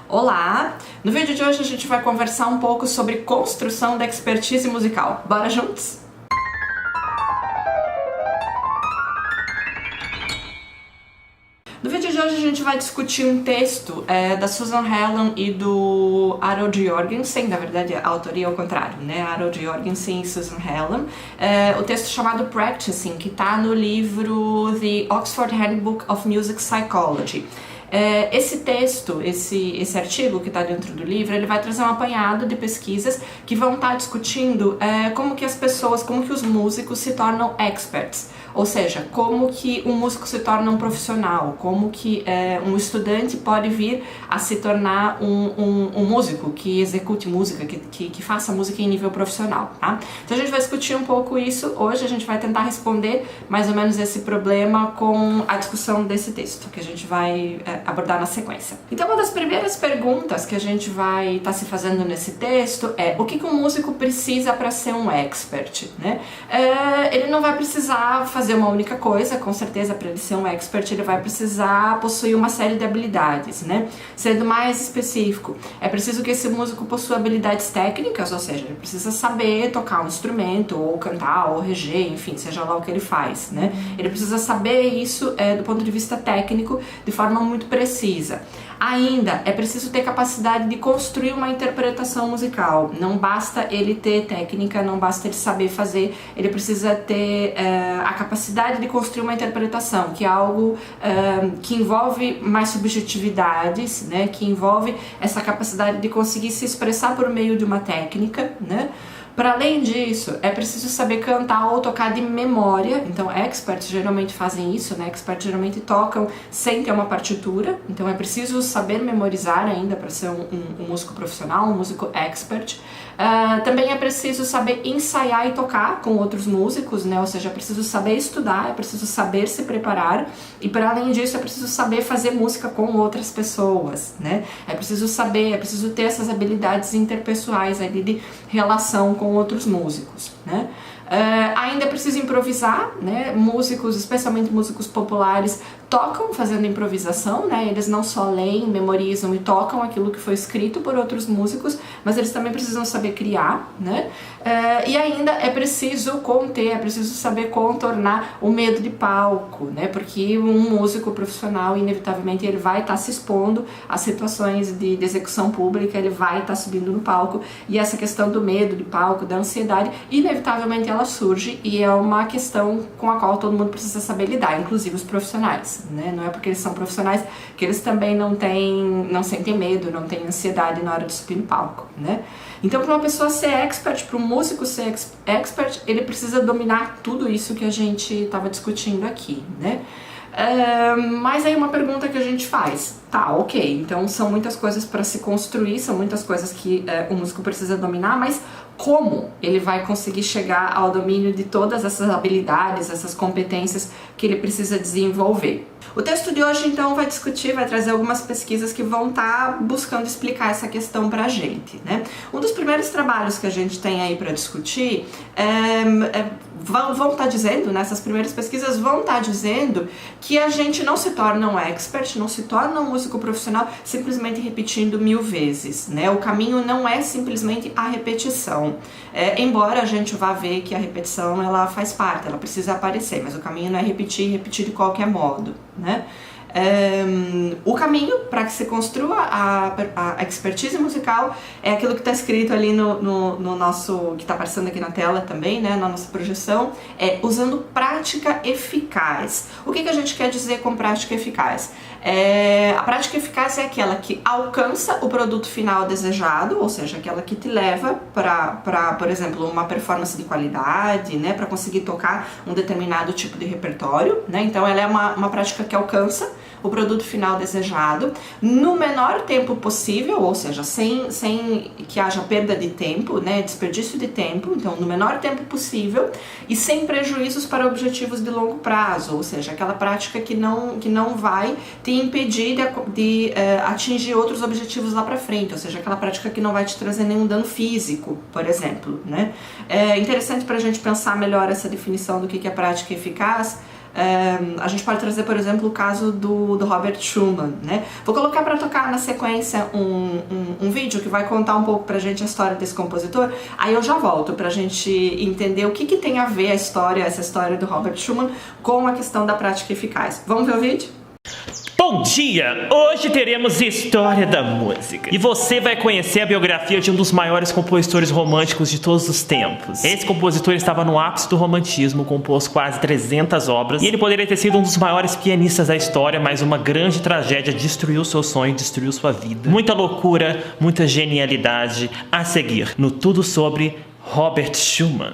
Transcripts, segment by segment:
Olá! No vídeo de hoje a gente vai conversar um pouco sobre construção da expertise musical. Bora juntos? No vídeo de hoje a gente vai discutir um texto da Susan Hellam e do Harold Jorgensen, na verdade a autoria é ao contrário, né? Harold Jorgensen e Susan Hellam. O texto chamado Practicing, que está no livro The Oxford Handbook of Music Psychology. Esse texto, esse artigo que está dentro do livro, ele vai trazer um apanhado de pesquisas que vão estar discutindo como que as pessoas, como que os músicos se tornam experts, ou seja, como que um músico se torna um profissional, como que um estudante pode vir a se tornar um músico que execute música, que faça música em nível profissional, tá? Então a gente vai discutir um pouco isso hoje, a gente vai tentar responder mais ou menos esse problema com a discussão desse texto, que a gente vai abordar na sequência. Então uma das primeiras perguntas que a gente vai estar se fazendo nesse texto é o que um músico precisa para ser um expert, né? Ele não vai precisar fazer uma única coisa, com certeza para ele ser um expert ele vai precisar possuir uma série de habilidades, né? Sendo mais específico, é preciso que esse músico possua habilidades técnicas, ou seja, ele precisa saber tocar um instrumento, ou cantar, ou reger, enfim, seja lá o que ele faz, né? Ele precisa saber isso do ponto de vista técnico, de forma muito precisa. Ainda é preciso ter capacidade de construir uma interpretação musical. Não basta ele ter técnica, não basta ele saber fazer, ele precisa ter a capacidade de construir uma interpretação, que é algo que envolve mais subjetividades, né? Que envolve essa capacidade de conseguir se expressar por meio de uma técnica, né? Para além disso, é preciso saber cantar ou tocar de memória. Então, experts geralmente fazem isso, né? Experts geralmente tocam sem ter uma partitura. Então, é preciso saber memorizar ainda para ser um músico profissional, um músico expert. Também é preciso saber ensaiar e tocar com outros músicos, né? Ou seja, é preciso saber estudar, é preciso saber se preparar. E, para além disso, é preciso saber fazer música com outras pessoas, né? É preciso ter essas habilidades interpessoais ali de relação com outros músicos, né? Ainda é preciso improvisar, né? Músicos, especialmente músicos populares, tocam fazendo improvisação, né? Eles não só leem, memorizam e tocam aquilo que foi escrito por outros músicos, mas eles também precisam saber criar, né? E ainda é preciso é preciso saber contornar o medo de palco, né? Porque um músico profissional, inevitavelmente, ele vai estar se expondo a situações de execução pública, ele vai estar subindo no palco, e essa questão do medo de palco, da ansiedade, inevitavelmente ela surge, e é uma questão com a qual todo mundo precisa saber lidar, inclusive os profissionais, né? Não é porque eles são profissionais que eles também não sentem medo, não têm ansiedade na hora de subir no palco, né? Então, para uma pessoa ser expert, para um músico ser expert, ele precisa dominar tudo isso que a gente estava discutindo aqui, né? Mas aí uma pergunta que a gente faz, tá, ok, então são muitas coisas para se construir, são muitas coisas que o músico precisa dominar, mas como ele vai conseguir chegar ao domínio de todas essas habilidades, essas competências que ele precisa desenvolver? O texto de hoje, então, vai trazer algumas pesquisas que vão estar buscando explicar essa questão pra gente, né? Um dos primeiros trabalhos que a gente tem aí para discutir vão estar dizendo, né, essas primeiras pesquisas vão estar dizendo que a gente não se torna um expert, não se torna um músico profissional simplesmente repetindo 1000 vezes, né? O caminho não é simplesmente a repetição. Embora a gente vá ver que a repetição ela faz parte, ela precisa aparecer, mas o caminho não é repetir de qualquer modo, né? O caminho para que se construa a expertise musical é aquilo que está escrito ali no nosso, que está aparecendo aqui na tela também, né, na nossa projeção, usando prática eficaz. O que a gente quer dizer com prática eficaz? A prática eficaz é aquela que alcança o produto final desejado, ou seja, aquela que te leva para, por exemplo, uma performance de qualidade, né, para conseguir tocar um determinado tipo de repertório, né? Então ela é uma prática que alcança o produto final desejado no menor tempo possível, ou seja, sem que haja perda de tempo, né, desperdício de tempo, então no menor tempo possível e sem prejuízos para objetivos de longo prazo, ou seja, aquela prática que não vai te impedir de atingir outros objetivos lá para frente, ou seja, aquela prática que não vai te trazer nenhum dano físico, por exemplo, né? É interessante para a gente pensar melhor essa definição do que é prática eficaz. A gente pode trazer, por exemplo, o caso do Robert Schumann, né? Vou colocar para tocar na sequência um vídeo que vai contar um pouco pra gente a história desse compositor, aí eu já volto pra gente entender o que tem a ver essa história do Robert Schumann com a questão da prática eficaz. Vamos ver o vídeo? Bom dia! Hoje teremos História da Música. E você vai conhecer a biografia de um dos maiores compositores românticos de todos os tempos. Esse compositor estava no ápice do romantismo, compôs quase 300 obras, e ele poderia ter sido um dos maiores pianistas da história, mas uma grande tragédia destruiu seu sonho, destruiu sua vida. Muita loucura, muita genialidade a seguir no Tudo Sobre Robert Schumann.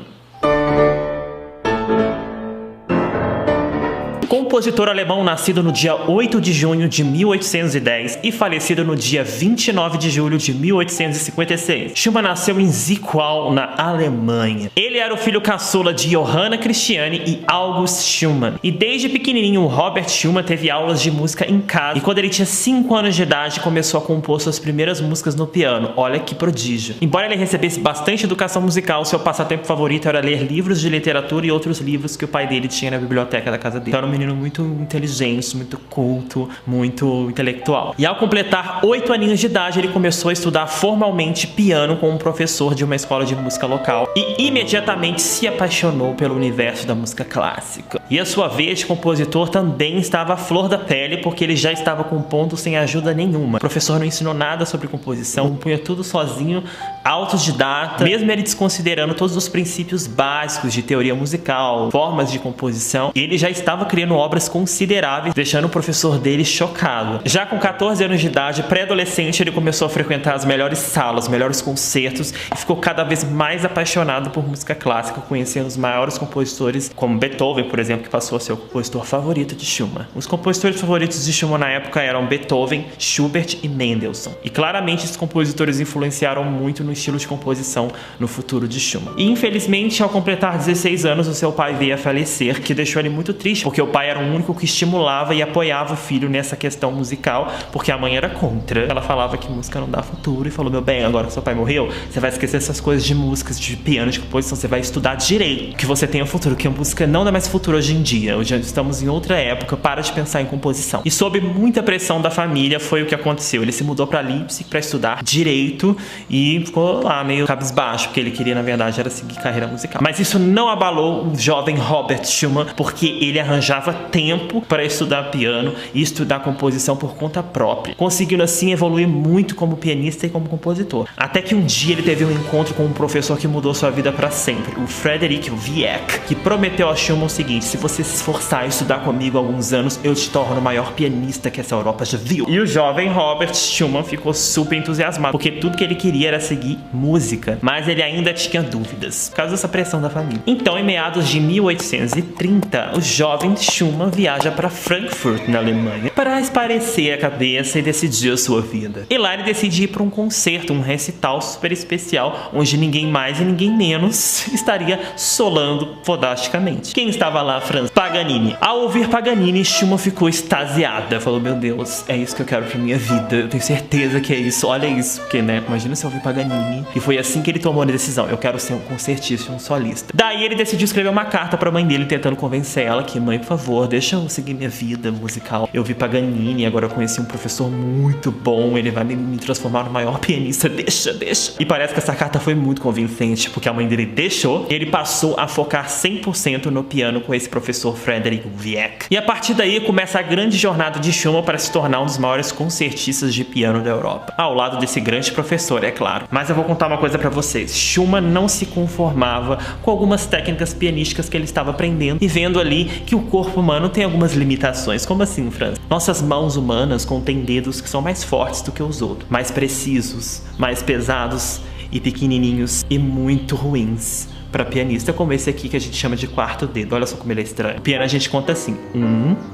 Compositor alemão nascido no dia 8 de junho de 1810 e falecido no dia 29 de julho de 1856. Schumann nasceu em Zwickau, na Alemanha. Ele era o filho caçula de Johanna Christiane e August Schumann. E desde pequenininho, Robert Schumann teve aulas de música em casa. E quando ele tinha 5 anos de idade, começou a compor suas primeiras músicas no piano. Olha que prodígio. Embora ele recebesse bastante educação musical, seu passatempo favorito era ler livros de literatura e outros livros que o pai dele tinha na biblioteca da casa dele. Então, era um menino muito inteligente, muito culto, muito intelectual. E ao completar 8 aninhos de idade, ele começou a estudar formalmente piano com um professor de uma escola de música local e imediatamente se apaixonou pelo universo da música clássica. E a sua vez de compositor também estava à flor da pele, porque ele já estava compondo sem ajuda nenhuma. O professor não ensinou nada sobre composição, compunha tudo sozinho, autodidata, mesmo ele desconsiderando todos os princípios básicos de teoria musical, formas de composição. Ele já estava criando obras consideráveis, deixando o professor dele chocado. Já com 14 anos de idade, pré-adolescente, ele começou a frequentar as melhores salas, os melhores concertos e ficou cada vez mais apaixonado por música clássica, conhecendo os maiores compositores, como Beethoven, por exemplo, que passou a ser o compositor favorito de Schumann. Os compositores favoritos de Schumann na época eram Beethoven, Schubert e Mendelssohn. E claramente esses compositores influenciaram muito no estilo de composição no futuro de Schumann. E infelizmente, ao completar 16 anos, o seu pai veio a falecer, que deixou ele muito triste, porque o pai era o único que estimulava e apoiava o filho nessa questão musical, porque a mãe era contra. Ela falava que música não dá futuro e falou: meu bem, agora que seu pai morreu, você vai esquecer essas coisas de músicas, de piano, de composição, você vai estudar direito, que você tenha futuro, que a música não dá mais futuro hoje em dia. Hoje estamos em outra época, para de pensar em composição. E sob muita pressão da família foi o que aconteceu. Ele se mudou para Leipzig para estudar direito e ficou lá meio cabisbaixo, porque ele queria, na verdade, era seguir carreira musical. Mas isso não abalou o jovem Robert Schumann, porque ele arranjava tempo para estudar piano e estudar composição por conta própria, conseguindo assim evoluir muito como pianista e como compositor. Até que um dia ele teve um encontro com um professor que mudou sua vida para sempre, o Frederick Wieck, que prometeu a Schumann o seguinte: se você se esforçar e estudar comigo alguns anos, eu te torno o maior pianista que essa Europa já viu. E o jovem Robert Schumann ficou super entusiasmado, porque tudo que ele queria era seguir música, mas ele ainda tinha dúvidas, por causa dessa pressão da família. Então, em meados de 1830, o jovem Schumann viaja para Frankfurt, na Alemanha, para espairecer a cabeça e decidir a sua vida. E lá ele decide ir para um concerto, um recital super especial, onde ninguém mais e ninguém menos estaria solando fodasticamente. Quem estava lá, Franz? Paganini. Ao ouvir Paganini, Schumann ficou extasiada. Falou: meu Deus, é isso que eu quero pra minha vida. Eu tenho certeza que é isso. Olha isso. Porque, né, imagina se eu ouvir Paganini. E foi assim que ele tomou a decisão: eu quero ser um concertista, um solista. Daí ele decidiu escrever uma carta pra mãe dele, tentando convencer ela que: mãe, por favor, deixa eu seguir minha vida musical. Eu vi Paganini, agora eu conheci um professor muito bom, ele vai me transformar no maior pianista. Deixa. E parece que essa carta foi muito convincente, porque a mãe dele deixou e ele passou a focar 100% no piano com esse professor Frederick Wieck. E a partir daí começa a grande jornada de Schumann para se tornar um dos maiores concertistas de piano da Europa, ao lado desse grande professor, é claro. Mas eu vou contar uma coisa pra vocês: Schumann não se conformava com algumas técnicas pianísticas que ele estava aprendendo e vendo ali que o corpo humano tem algumas limitações. Como assim, Franz? Nossas mãos humanas contêm dedos que são mais fortes do que os outros, mais precisos, mais pesados e pequenininhos e muito ruins para pianista, como esse aqui que a gente chama de quarto dedo. Olha só como ele é estranho. O piano a gente conta assim: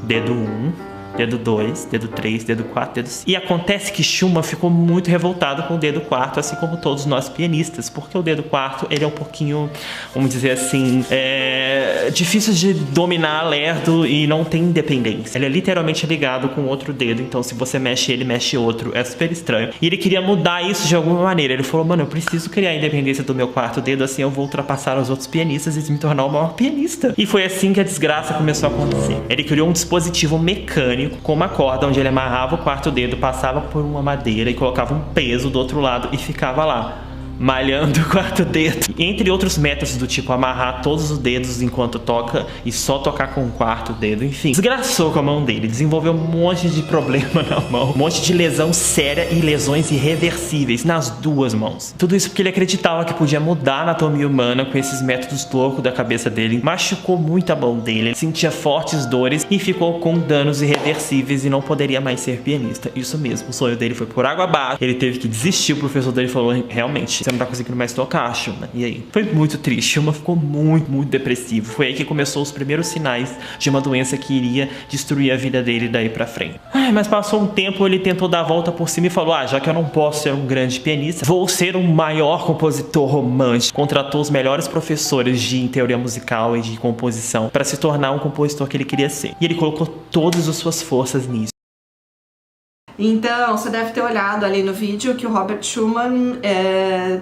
dedo 1, dedo 2, dedo 3, dedo 4, dedo 5. E acontece que Schumann ficou muito revoltado com o dedo 4, assim como todos nós pianistas, porque o dedo 4, ele é um pouquinho, vamos dizer assim, difícil de dominar, lerdo e não tem independência. Ele é literalmente ligado com outro dedo, então se você mexe ele, mexe outro. É super estranho. E ele queria mudar isso de alguma maneira. Ele falou, mano, eu preciso criar a independência do meu quarto dedo, assim eu vou ultrapassar os outros pianistas e me tornar o maior pianista. E foi assim que a desgraça começou a acontecer. Ele criou um dispositivo mecânico com uma corda onde ele amarrava o quarto dedo, passava por uma madeira e colocava um peso do outro lado e ficava lá, malhando o quarto dedo. Entre outros métodos do tipo amarrar todos os dedos enquanto toca e só tocar com o quarto dedo, enfim. Desgraçou com a mão dele, desenvolveu um monte de problema na mão, um monte de lesão séria e lesões irreversíveis nas duas mãos. Tudo isso porque ele acreditava que podia mudar a anatomia humana com esses métodos loucos da cabeça dele. Machucou muito a mão dele, sentia fortes dores e ficou com danos irreversíveis e não poderia mais ser pianista. Isso mesmo, o sonho dele foi por água abaixo, ele teve que desistir. O professor dele falou, realmente, você não tá conseguindo mais tocar, Schumann. E aí? Foi muito triste. Schumann ficou muito depressivo. Foi aí que começou os primeiros sinais de uma doença que iria destruir a vida dele daí pra frente. Mas passou um tempo, ele tentou dar a volta por cima e falou, já que eu não posso ser um grande pianista, vou ser um maior compositor romântico. Contratou os melhores professores de teoria musical e de composição para se tornar um compositor que ele queria ser. E ele colocou todas as suas forças nisso. Então, você deve ter olhado ali no vídeo que o Robert Schumann,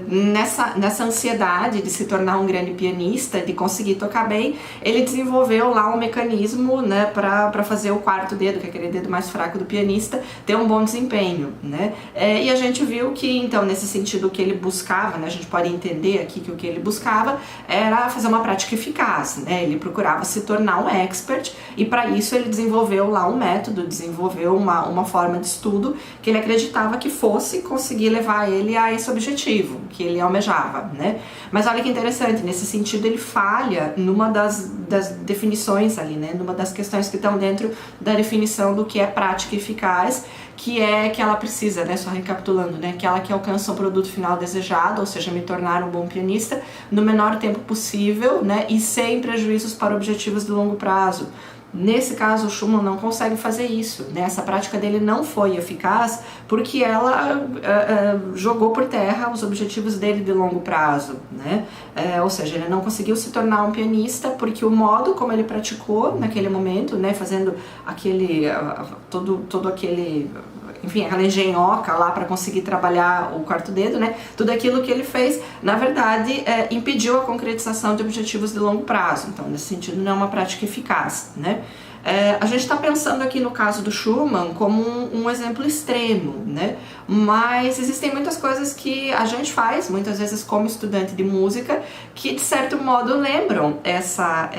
nessa ansiedade de se tornar um grande pianista, de conseguir tocar bem, ele desenvolveu lá um mecanismo, né, para fazer o quarto dedo, que é aquele dedo mais fraco do pianista, ter um bom desempenho, né? E a gente viu que, então, nesse sentido, o que ele buscava, né, a gente pode entender aqui que o que ele buscava era fazer uma prática eficaz, né? Ele procurava se tornar um expert e, para isso, ele desenvolveu lá um método, desenvolveu uma forma de estudo que ele acreditava que fosse conseguir levar ele a esse objetivo que ele almejava, né? Mas olha que interessante, nesse sentido ele falha numa das definições ali, né? Numa das questões que estão dentro da definição do que é prática eficaz, que é que ela precisa, né? Só recapitulando, né? Que ela que alcança um produto final desejado, ou seja, me tornar um bom pianista no menor tempo possível, né? E sem prejuízos para objetivos de longo prazo. Nesse caso, o Schumann não consegue fazer isso, né? Essa prática dele não foi eficaz porque ela jogou por terra os objetivos dele de longo prazo, né? Ou seja, ele não conseguiu se tornar um pianista porque o modo como ele praticou naquele momento, né? Fazendo todo aquele... enfim, aquela engenhoca lá para conseguir trabalhar o quarto dedo, né? Tudo aquilo que ele fez, na verdade, impediu a concretização de objetivos de longo prazo. Então, nesse sentido, não é uma prática eficaz, né? A gente está pensando aqui no caso do Schumann como um exemplo extremo, né? Mas existem muitas coisas que a gente faz, muitas vezes como estudante de música, que de certo modo lembram essa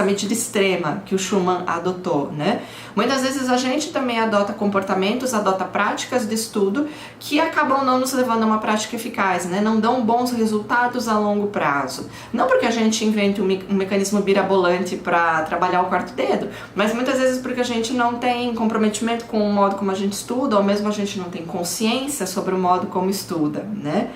medida extrema que o Schumann adotou, né? Muitas vezes a gente também adota comportamentos, adota práticas de estudo que acabam não nos levando a uma prática eficaz, né? Não dão bons resultados a longo prazo. Não porque a gente invente um mecanismo mirabolante para trabalhar o quarto dedo, mas muitas vezes porque a gente não tem comprometimento com o modo como a gente estuda, ou mesmo a gente não tem consciência sobre o modo como estuda, né?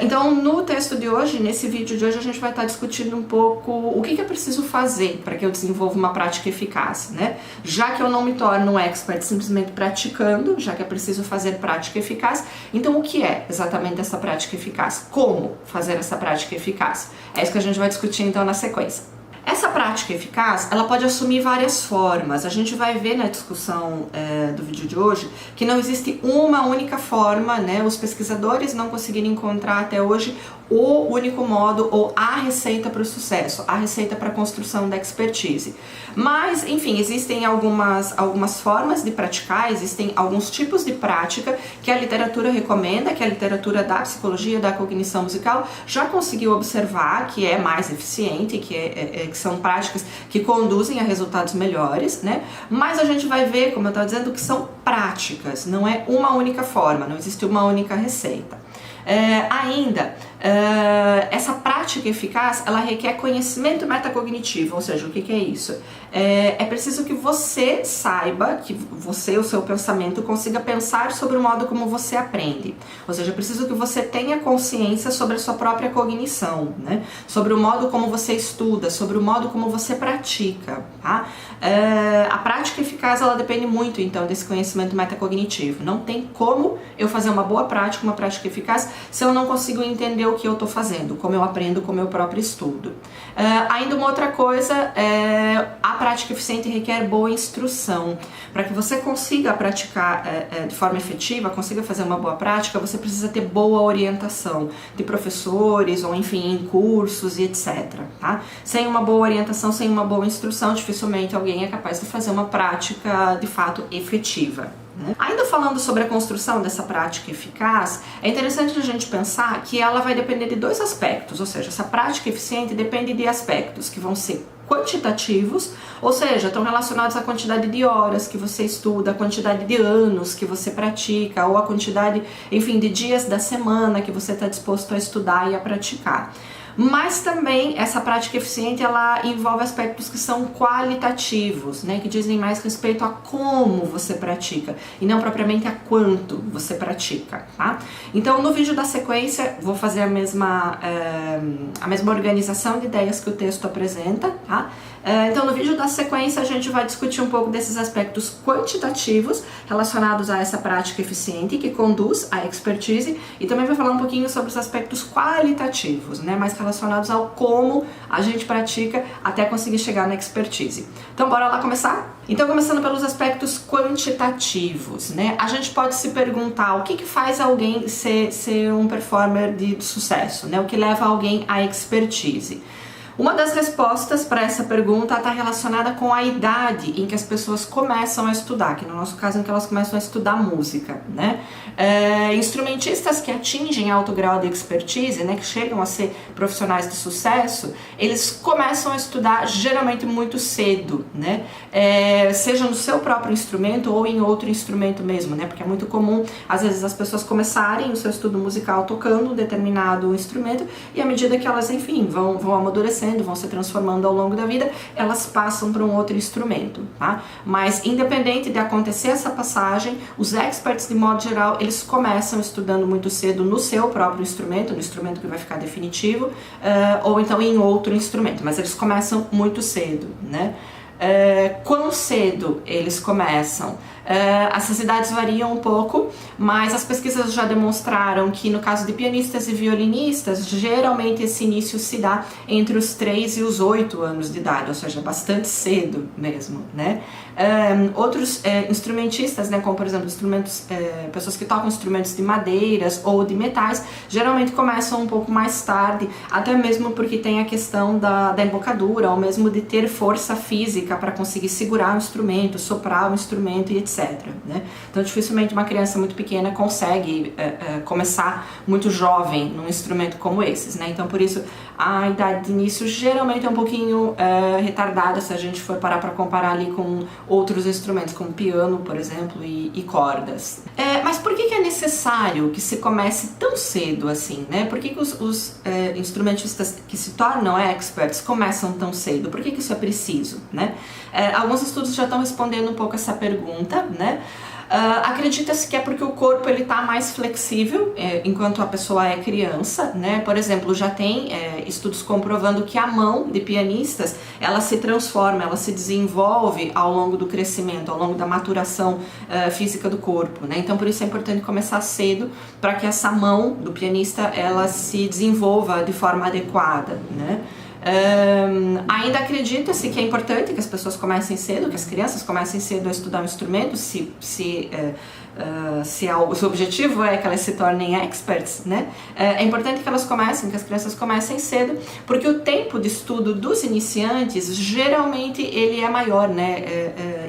Então, no texto de hoje, nesse vídeo de hoje, a gente vai estar discutindo um pouco o que é preciso fazer para que eu desenvolva uma prática eficaz, né? Já que eu não me torno um expert simplesmente praticando, já que é preciso fazer prática eficaz, então o que é exatamente essa prática eficaz? Como fazer essa prática eficaz? É isso que a gente vai discutir então na sequência. Essa prática eficaz, ela pode assumir várias formas. A gente vai ver na discussão do vídeo de hoje que não existe uma única forma, né? Os pesquisadores não conseguiram encontrar até hoje o único modo ou a receita para o sucesso, a receita para a construção da expertise. Mas, enfim, existem algumas formas de praticar, existem alguns tipos de prática que a literatura recomenda, que a literatura da psicologia, da cognição musical já conseguiu observar que é mais eficiente, que são práticas que conduzem a resultados melhores, né? Mas a gente vai ver, como eu estava dizendo, que são práticas, não é uma única forma, não existe uma única receita. Essa prática prática eficaz, ela requer conhecimento metacognitivo, ou seja, o que é isso? É preciso que você saiba, que você, o seu pensamento, consiga pensar sobre o modo como você aprende. Ou seja, é preciso que você tenha consciência sobre a sua própria cognição, né? Sobre o modo como você estuda, sobre o modo como você pratica, tá? A prática eficaz, ela depende muito, então, desse conhecimento metacognitivo. Não tem como eu fazer uma boa prática, uma prática eficaz, se eu não consigo entender o que eu estou fazendo, como eu aprendo com o meu próprio estudo. Ainda uma outra coisa, a prática eficiente requer boa instrução. Para que você consiga praticar de forma efetiva, consiga fazer uma boa prática, você precisa ter boa orientação de professores, ou enfim, em cursos e etc. Tá? Sem uma boa orientação, sem uma boa instrução, dificilmente alguém é capaz de fazer uma prática de fato efetiva. Ainda falando sobre a construção dessa prática eficaz, é interessante a gente pensar que ela vai depender de dois aspectos, ou seja, essa prática eficiente depende de aspectos que vão ser quantitativos, ou seja, estão relacionados à quantidade de horas que você estuda, a quantidade de anos que você pratica, ou a quantidade, enfim, de dias da semana que você está disposto a estudar e a praticar. Mas também essa prática eficiente, ela envolve aspectos que são qualitativos, né, que dizem mais respeito a como você pratica e não propriamente a quanto você pratica, tá? Então, no vídeo da sequência, vou fazer a mesma organização de ideias que o texto apresenta, tá? Então, no vídeo da sequência, a gente vai discutir um pouco desses aspectos quantitativos relacionados a essa prática eficiente que conduz à expertise, e também vai falar um pouquinho sobre os aspectos qualitativos, né, mais relacionados ao como a gente pratica até conseguir chegar na expertise. Então, bora lá começar? Então, começando pelos aspectos quantitativos, né, a gente pode se perguntar o que faz alguém ser um performer de sucesso, né, o que leva alguém à expertise. Uma das respostas para essa pergunta está relacionada com a idade em que as pessoas começam a estudar, que no nosso caso é que elas começam a estudar música, né? Instrumentistas que atingem alto grau de expertise, né, que chegam a ser profissionais de sucesso, eles começam a estudar geralmente muito cedo, né? Seja no seu próprio instrumento ou em outro instrumento mesmo, né? Porque é muito comum, às vezes, as pessoas começarem o seu estudo musical tocando um determinado instrumento e à medida que elas, enfim, vão amadurecendo, vão se transformando ao longo da vida, elas passam para um outro instrumento, tá? Mas independente de acontecer essa passagem, os experts, de modo geral, eles começam estudando muito cedo no seu próprio instrumento, no instrumento que vai ficar definitivo, ou então em outro instrumento, mas eles começam muito cedo, né? Quão cedo eles começam? Essas idades variam um pouco, mas as pesquisas já demonstraram que no caso de pianistas e violinistas, geralmente esse início se dá entre os 3 e os 8 anos de idade, ou seja, bastante cedo mesmo, né? Outros instrumentistas, né, como por exemplo pessoas que tocam instrumentos de madeiras ou de metais, geralmente começam um pouco mais tarde, até mesmo porque tem a questão da embocadura, ou mesmo de ter força física para conseguir segurar o instrumento, soprar o instrumento e etc. Né? Então, dificilmente uma criança muito pequena consegue começar muito jovem num instrumento como esses, né? Então, por isso, a idade de início geralmente é um pouquinho retardada se a gente for parar para comparar ali com outros instrumentos, como piano, por exemplo, e cordas. Mas por que é necessário que se comece tão cedo assim, né? Por que os instrumentistas que se tornam experts começam tão cedo? Por que isso é preciso, né? Alguns estudos já estão respondendo um pouco essa pergunta, né? Acredita-se que é porque o corpo ele está mais flexível enquanto a pessoa é criança, né? Por exemplo, já tem estudos comprovando que a mão de pianistas ela se transforma, ela se desenvolve ao longo do crescimento, ao longo da maturação física do corpo, né? Então, por isso é importante começar cedo para que essa mão do pianista ela se desenvolva de forma adequada, né? Ainda acredita-se que é importante que as pessoas comecem cedo, que as crianças comecem cedo a estudar um instrumento, se o objetivo é que elas se tornem experts, né? É importante que as crianças comecem cedo, porque o tempo de estudo dos iniciantes geralmente ele é maior, né?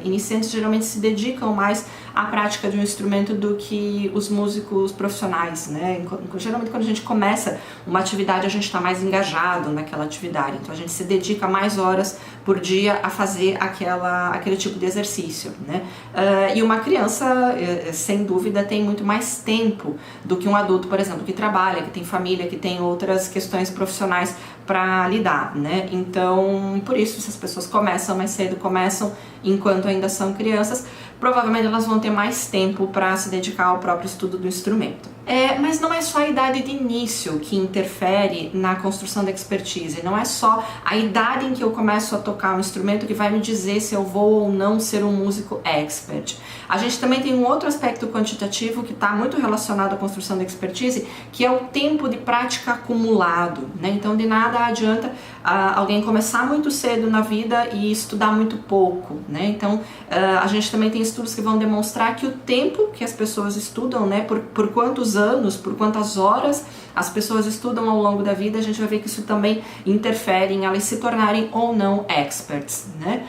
iniciantes geralmente se dedicam mais à prática de um instrumento do que os músicos profissionais, né? Geralmente quando a gente começa uma atividade, a gente está mais engajado naquela atividade, então a gente se dedica mais horas por dia a fazer aquele tipo de exercício, né? E uma criança, sem dúvida, tem muito mais tempo do que um adulto, por exemplo, que trabalha, que tem família, que tem outras questões profissionais para lidar, né? Então, por isso, se as pessoas começam mais cedo, começam enquanto ainda são crianças, provavelmente elas vão ter mais tempo para se dedicar ao próprio estudo do instrumento. Mas não é só a idade de início que interfere na construção da expertise, não é só a idade em que eu começo a tocar um instrumento que vai me dizer se eu vou ou não ser um músico expert. A gente também tem um outro aspecto quantitativo que está muito relacionado à construção da expertise, que é o tempo de prática acumulado, né? Então de nada adianta alguém começar muito cedo na vida e estudar muito pouco, né? Então a gente também tem estudos que vão demonstrar que o tempo que as pessoas estudam, né, por quantos anos, por quantas horas as pessoas estudam ao longo da vida, a gente vai ver que isso também interfere em elas se tornarem ou não experts, né?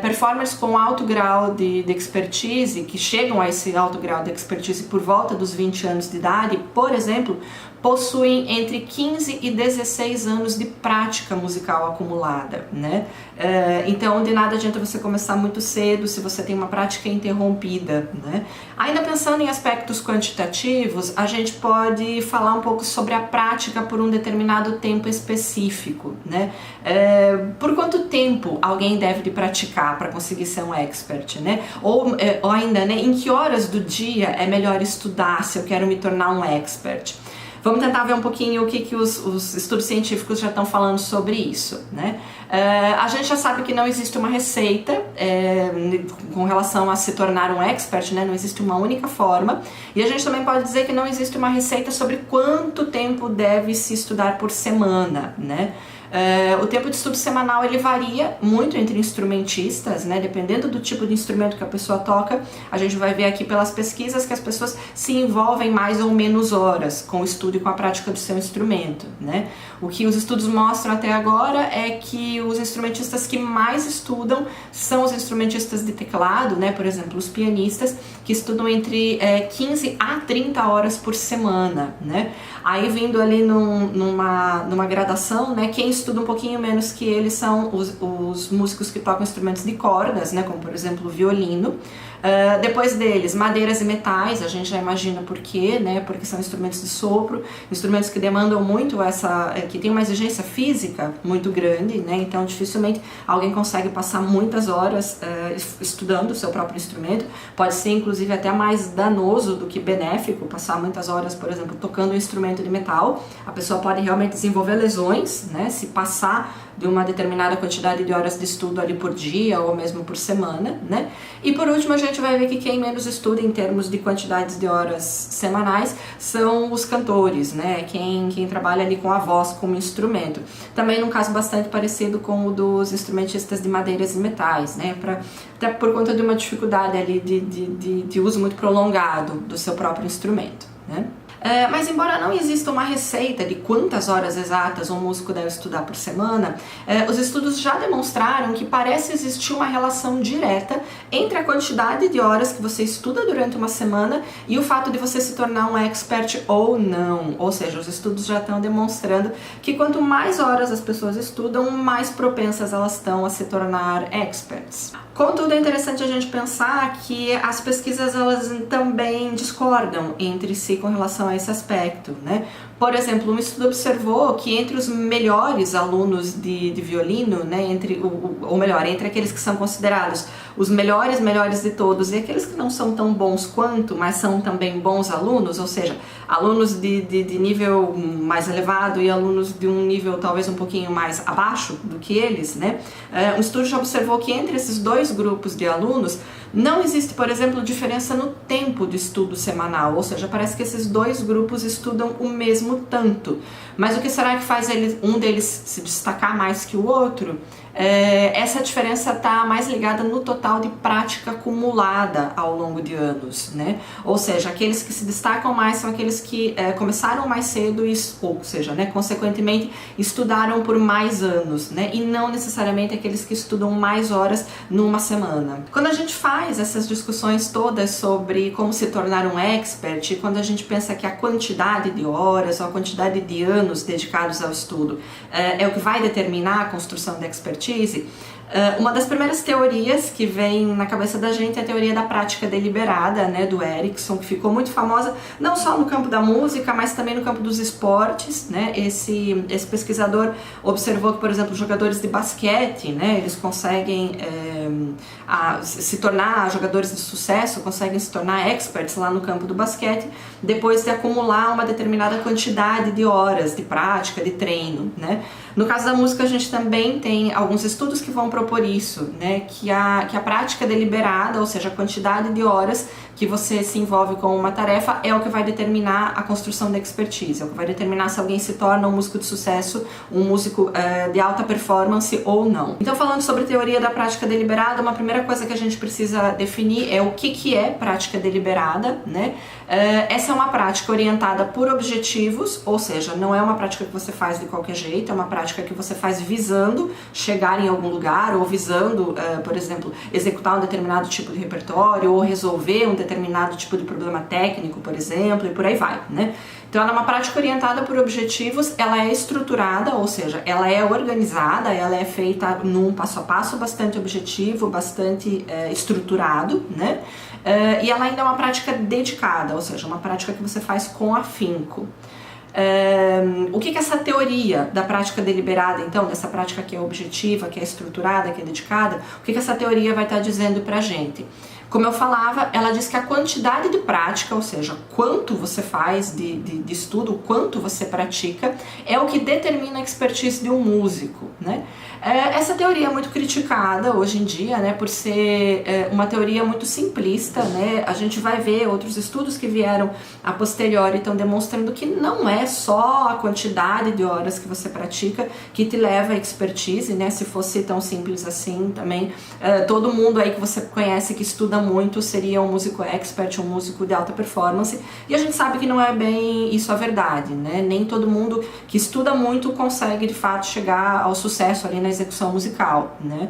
Performers com alto grau de expertise, que chegam a esse alto grau de expertise por volta dos 20 anos de idade, por exemplo, possuem entre 15 e 16 anos de prática musical acumulada, né? Então, de nada adianta você começar muito cedo se você tem uma prática interrompida, né? Ainda pensando em aspectos quantitativos, a gente pode falar um pouco sobre a prática por um determinado tempo específico, né? Por quanto tempo alguém deve de praticar para conseguir ser um expert, né? Ou ainda, né, em que horas do dia é melhor estudar se eu quero me tornar um expert? Vamos tentar ver um pouquinho o que os estudos científicos já estão falando sobre isso, né? A gente já sabe que não existe uma receita com relação a se tornar um expert, né? Não existe uma única forma. E a gente também pode dizer que não existe uma receita sobre quanto tempo deve se estudar por semana, né? O tempo de estudo semanal ele varia muito entre instrumentistas, né? Dependendo do tipo de instrumento que a pessoa toca, a gente vai ver aqui pelas pesquisas que as pessoas se envolvem mais ou menos horas com o estudo e com a prática do seu instrumento, né? O que os estudos mostram até agora é que os instrumentistas que mais estudam são os instrumentistas de teclado, né? Por exemplo, os pianistas, que estudam entre 15 a 30 horas por semana, né? Aí vindo ali numa gradação, né? Quem estuda um pouquinho menos que eles são os músicos que tocam instrumentos de cordas, né? Como por exemplo o violino. Depois deles, madeiras e metais, a gente já imagina por quê, né? Porque são instrumentos de sopro, instrumentos que demandam muito que tem uma exigência física muito grande, né? Então dificilmente alguém consegue passar muitas horas estudando o seu próprio instrumento. Pode ser inclusive até mais danoso do que benéfico passar muitas horas, por exemplo, tocando um instrumento de metal. A pessoa pode realmente desenvolver lesões, né? Se passar de uma determinada quantidade de horas de estudo ali por dia ou mesmo por semana, né? E por último a gente vai ver que quem menos estuda em termos de quantidades de horas semanais são os cantores, né? Quem trabalha ali com a voz como instrumento. Também num caso bastante parecido com o dos instrumentistas de madeiras e metais, né? Até por conta de uma dificuldade ali de uso muito prolongado do seu próprio instrumento, né? Mas embora não exista uma receita de quantas horas exatas um músico deve estudar por semana, os estudos já demonstraram que parece existir uma relação direta entre a quantidade de horas que você estuda durante uma semana e o fato de você se tornar um expert ou não. Ou seja, os estudos já estão demonstrando que quanto mais horas as pessoas estudam, mais propensas elas estão a se tornar experts. Contudo, é interessante a gente pensar que as pesquisas elas também discordam entre si com relação a esse aspecto, né? Por exemplo, um estudo observou que entre os melhores alunos de violino, né, entre aqueles que são considerados os melhores de todos e aqueles que não são tão bons quanto, mas são também bons alunos, ou seja, alunos de nível mais elevado e alunos de um nível talvez um pouquinho mais abaixo do que eles, né? Um estudo já observou que entre esses dois grupos de alunos não existe, por exemplo, diferença no tempo de estudo semanal, ou seja, parece que esses dois grupos estudam o mesmo tanto. Mas o que será que faz um deles se destacar mais que o outro? essa diferença está mais ligada no total de prática acumulada ao longo de anos, né? Ou seja, aqueles que se destacam mais são aqueles que começaram mais cedo ou seja, né, consequentemente estudaram por mais anos, né? E não necessariamente aqueles que estudam mais horas numa semana. Quando a gente faz essas discussões todas sobre como se tornar um expert, quando a gente pensa que a quantidade de horas ou a quantidade de anos dedicados ao estudo é o que vai determinar a construção da expertise, uma das primeiras teorias que vem na cabeça da gente é a teoria da prática deliberada, né, do Erickson, que ficou muito famosa não só no campo da música, mas também no campo dos esportes, né? Esse pesquisador observou que, por exemplo, jogadores de basquete, né, eles conseguem se tornar jogadores de sucesso, conseguem se tornar experts lá no campo do basquete depois de acumular uma determinada quantidade de horas de prática, de treino, né? No caso da música, a gente também tem alguns estudos que vão propor isso, né? Que a prática deliberada, ou seja, a quantidade de horas que você se envolve com uma tarefa é o que vai determinar a construção da expertise, é o que vai determinar se alguém se torna um músico de sucesso, um músico de alta performance ou não. Então, falando sobre teoria da prática deliberada, uma primeira coisa que a gente precisa definir é o que é prática deliberada, né? Essa é uma prática orientada por objetivos, ou seja, não é uma prática que você faz de qualquer jeito, é uma prática que você faz visando chegar em algum lugar ou visando, por exemplo, executar um determinado tipo de repertório ou resolver um determinado tipo de problema técnico, por exemplo, e por aí vai, né? Então ela é uma prática orientada por objetivos, ela é estruturada, ou seja, ela é organizada, ela é feita num passo a passo bastante objetivo, bastante estruturado, né? E ela ainda é uma prática dedicada, ou seja, uma prática que você faz com afinco. O que essa teoria da prática deliberada, então, dessa prática que é objetiva, que é estruturada, que é dedicada, o que essa teoria vai estar dizendo pra gente? Como eu falava, ela diz que a quantidade de prática, ou seja, quanto você faz de estudo, quanto você pratica, é o que determina a expertise de um músico, né? Essa teoria é muito criticada hoje em dia, né, por ser uma teoria muito simplista, né? A gente vai ver outros estudos que vieram a posteriori estão demonstrando que não é só a quantidade de horas que você pratica que te leva à expertise, né? Se fosse tão simples assim, também todo mundo aí que você conhece que estuda muito seria um músico expert, um músico de alta performance, e a gente sabe que não é bem isso a verdade, né? Nem todo mundo que estuda muito consegue de fato chegar ao sucesso ali na execução musical, né?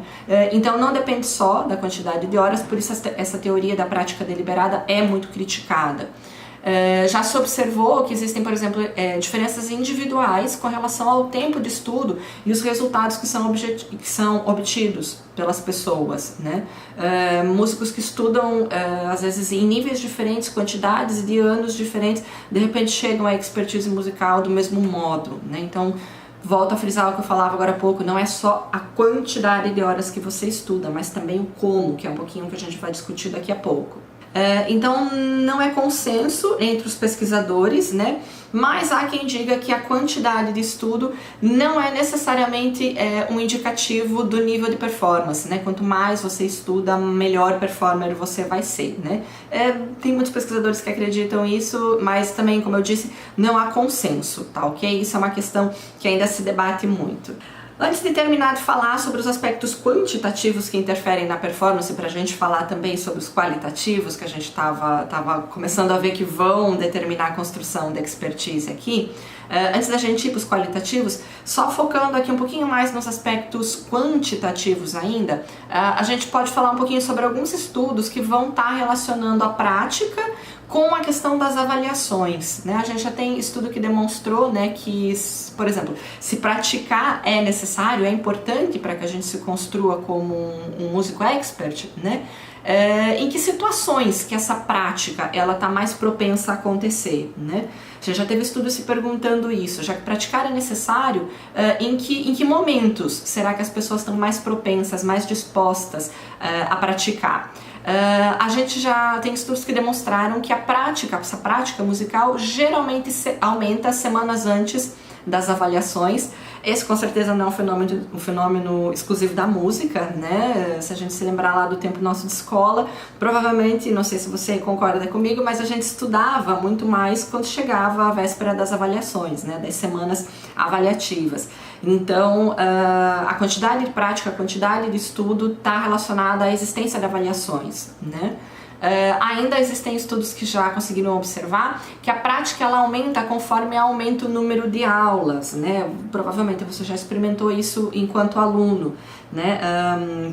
Então não depende só da quantidade de horas, por isso essa teoria da prática deliberada é muito criticada. Já se observou que existem, por exemplo, diferenças individuais com relação ao tempo de estudo e os resultados que são obtidos pelas pessoas, né? Músicos que estudam, às vezes, em níveis diferentes, quantidades de anos diferentes, de repente chegam à expertise musical do mesmo modo, né? Então, volto a frisar o que eu falava agora há pouco, não é só a quantidade de horas que você estuda, mas também o como, que é um pouquinho que a gente vai discutir daqui a pouco. Então não é consenso entre os pesquisadores, né? Mas há quem diga que a quantidade de estudo não é necessariamente um indicativo do nível de performance, né? Quanto mais você estuda, melhor performer você vai ser, né? Tem muitos pesquisadores que acreditam nisso, mas também, como eu disse, não há consenso, tá ok? Isso é uma questão que ainda se debate muito. Antes de terminar de falar sobre os aspectos quantitativos que interferem na performance, para a gente falar também sobre os qualitativos, que a gente estava começando a ver que vão determinar a construção da expertise aqui, antes da gente ir para os qualitativos, só focando aqui um pouquinho mais nos aspectos quantitativos ainda, a gente pode falar um pouquinho sobre alguns estudos que vão estar relacionando a prática com a questão das avaliações, né? A gente já tem estudo que demonstrou, né, que, por exemplo, se praticar é necessário, é importante para que a gente se construa como um músico expert, né? Em que situações que essa prática ela está mais propensa a acontecer, né? A gente já teve estudos se perguntando isso, já que praticar é necessário, em que momentos será que as pessoas estão mais propensas, mais dispostas a praticar? A gente já tem estudos que demonstraram que essa prática musical geralmente aumenta semanas antes das avaliações. Esse com certeza não é um fenômeno exclusivo da música, né? Se a gente se lembrar lá do tempo nosso de escola, provavelmente, não sei se você concorda comigo, mas a gente estudava muito mais quando chegava a véspera das avaliações, né? Das semanas avaliativas. Então, a quantidade de prática, a quantidade de estudo está relacionada à existência de avaliações, né? Ainda existem estudos que já conseguiram observar que a prática ela aumenta conforme aumenta o número de aulas, né? Provavelmente você já experimentou isso enquanto aluno, né?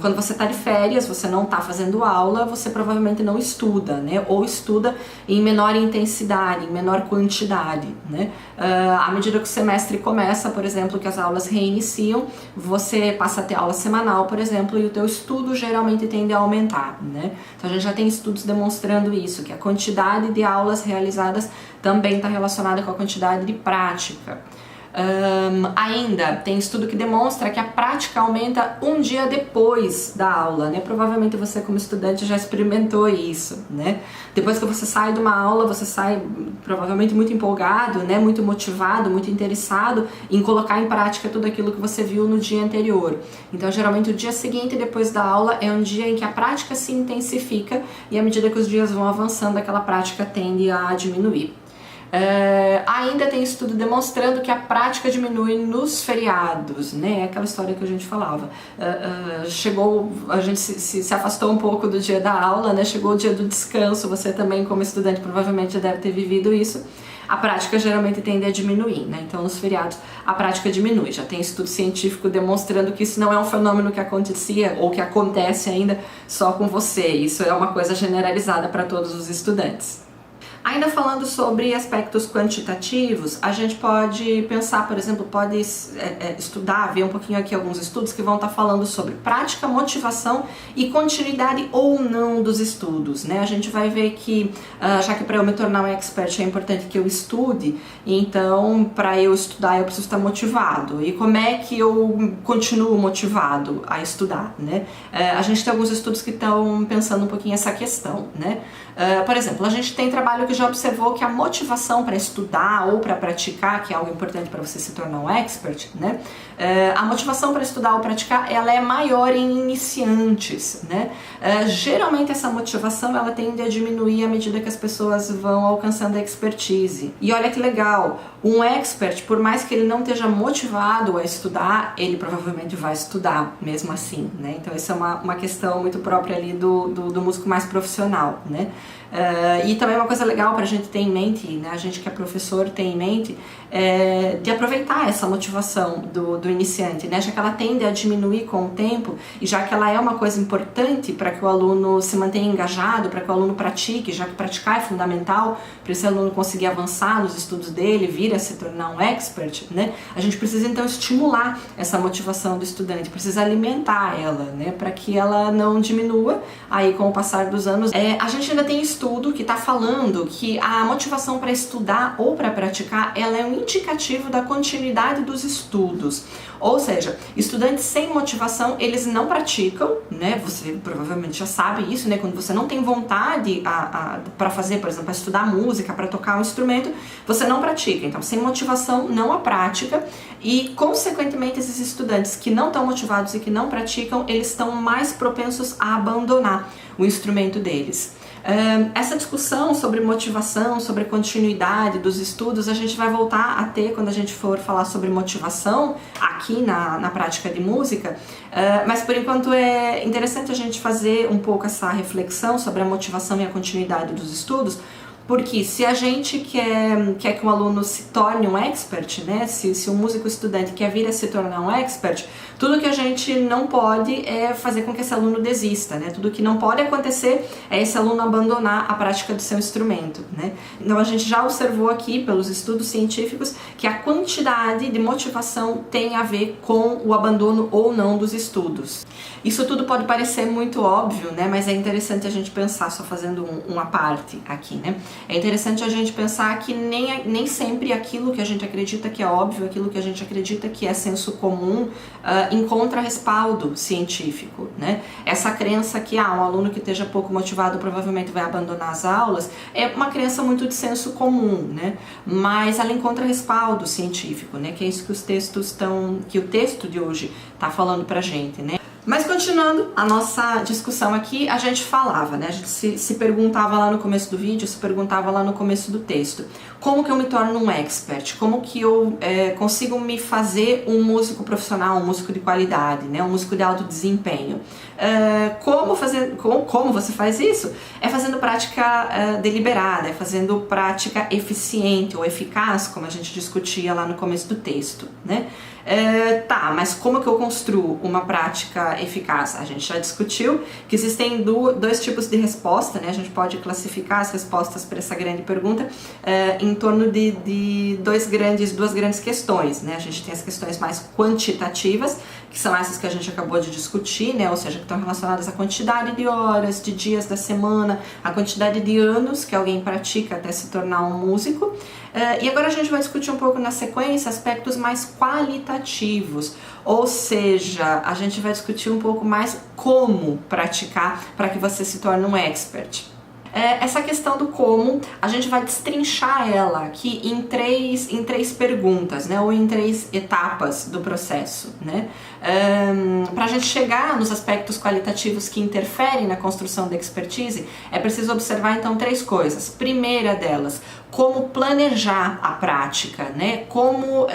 Quando você está de férias, você não está fazendo aula, você provavelmente não estuda, né? Ou estuda em menor intensidade, em menor quantidade, né? À medida que o semestre começa, por exemplo, que as aulas reiniciam, você passa a ter aula semanal, por exemplo, e o teu estudo geralmente tende a aumentar, né? Então a gente já tem estudos demonstrando isso, que a quantidade de aulas realizadas também está relacionada com a quantidade de prática. Ainda tem estudo que demonstra que a prática aumenta um dia depois da aula, né? Provavelmente você como estudante já experimentou isso, né? Depois que você sai de uma aula, você sai provavelmente muito empolgado, né? Muito motivado, muito interessado em colocar em prática tudo aquilo que você viu no dia anterior. Então geralmente o dia seguinte depois da aula é um dia em que a prática se intensifica e à medida que os dias vão avançando aquela prática tende a diminuir. Ainda tem estudo demonstrando que a prática diminui nos feriados, né? Aquela história que a gente falava. A gente se afastou um pouco do dia da aula, né? Chegou o dia do descanso, você também como estudante provavelmente já deve ter vivido isso. A prática geralmente tende a diminuir, né? Então nos feriados a prática diminui. Já tem estudo científico demonstrando que isso não é um fenômeno que acontecia ou que acontece ainda só com você. Isso é uma coisa generalizada para todos os estudantes. Ainda falando sobre aspectos quantitativos, a gente pode pensar, por exemplo, pode estudar, ver um pouquinho aqui alguns estudos que vão estar falando sobre prática, motivação e continuidade ou não dos estudos, né? A gente vai ver que, já que para eu me tornar um expert é importante que eu estude, então para eu estudar eu preciso estar motivado. E como é que eu continuo motivado a estudar, né? A gente tem alguns estudos que estão pensando um pouquinho essa questão, né? Por exemplo, a gente tem trabalho que já observou que a motivação para estudar ou para praticar, que é algo importante para você se tornar um expert, né? A motivação para estudar ou praticar, ela é maior em iniciantes, né? Geralmente essa motivação, ela tende a diminuir à medida que as pessoas vão alcançando a expertise. E olha que legal, um expert, por mais que ele não esteja motivado a estudar, ele provavelmente vai estudar mesmo assim, né? Então isso é uma questão muito própria ali do músico mais profissional, né? E também uma coisa legal para a gente ter em mente, né, a gente que é professor tem em mente, de aproveitar essa motivação do iniciante, né, já que ela tende a diminuir com o tempo e já que ela é uma coisa importante para que o aluno se mantenha engajado, para que o aluno pratique, já que praticar é fundamental para esse aluno conseguir avançar nos estudos dele, vir a se tornar um expert, né, a gente precisa então estimular essa motivação do estudante, precisa alimentar ela, né, para que ela não diminua aí com o passar dos anos. A gente ainda tem estudo que está falando que a motivação para estudar ou para praticar, ela é um indicativo da continuidade dos estudos. Ou seja, estudantes sem motivação, eles não praticam, né? Você provavelmente já sabe isso, né? Quando você não tem vontade para fazer, por exemplo, para estudar música, para tocar um instrumento, você não pratica. Então, sem motivação, não há prática e, consequentemente, esses estudantes que não estão motivados e que não praticam, eles estão mais propensos a abandonar o instrumento deles. Essa discussão sobre motivação, sobre continuidade dos estudos, a gente vai voltar a ter quando a gente for falar sobre motivação aqui na prática de música, mas por enquanto é interessante a gente fazer um pouco essa reflexão sobre a motivação e a continuidade dos estudos, porque se a gente quer que um aluno se torne um expert, né? Se um músico estudante quer vir a se tornar um expert, tudo que a gente não pode é fazer com que esse aluno desista, né? Tudo que não pode acontecer é esse aluno abandonar a prática do seu instrumento, né? Então a gente já observou aqui pelos estudos científicos que a quantidade de motivação tem a ver com o abandono ou não dos estudos. Isso tudo pode parecer muito óbvio, né? Mas é interessante a gente pensar, só fazendo uma parte aqui, né? É interessante a gente pensar que nem sempre aquilo que a gente acredita que é óbvio, aquilo que a gente acredita que é senso comum, encontra respaldo científico, né? Essa crença que um aluno que esteja pouco motivado provavelmente vai abandonar as aulas é uma crença muito de senso comum, né? Mas ela encontra respaldo científico, né? Que é isso que o texto de hoje está falando pra gente, né? Mas continuando a nossa discussão aqui, a gente falava, né? A gente se perguntava lá no começo do vídeo, se perguntava lá no começo do texto. Como que eu me torno um expert? Como que eu consigo me fazer um músico profissional, um músico de qualidade, né? Um músico de alto desempenho? Como você faz isso? É fazendo prática deliberada, é fazendo prática eficiente ou eficaz, como a gente discutia lá no começo do texto, né? Tá, mas como que eu construo uma prática eficaz? A gente já discutiu que existem dois tipos de resposta, né? A gente pode classificar as respostas para essa grande pergunta em torno de duas grandes questões, né? A gente tem as questões mais quantitativas, que são essas que a gente acabou de discutir, né? Ou seja, que estão relacionadas à quantidade de horas, de dias da semana, a quantidade de anos que alguém pratica até se tornar um músico. E agora a gente vai discutir um pouco na sequência aspectos mais qualitativos, ou seja, a gente vai discutir um pouco mais como praticar para que você se torne um expert. Essa questão do como, a gente vai destrinchar ela aqui em três perguntas, né, ou em 3 etapas do processo, né, para a gente chegar nos aspectos qualitativos que interferem na construção da expertise, é preciso observar então 3 coisas. Primeira delas, como planejar a prática, né, como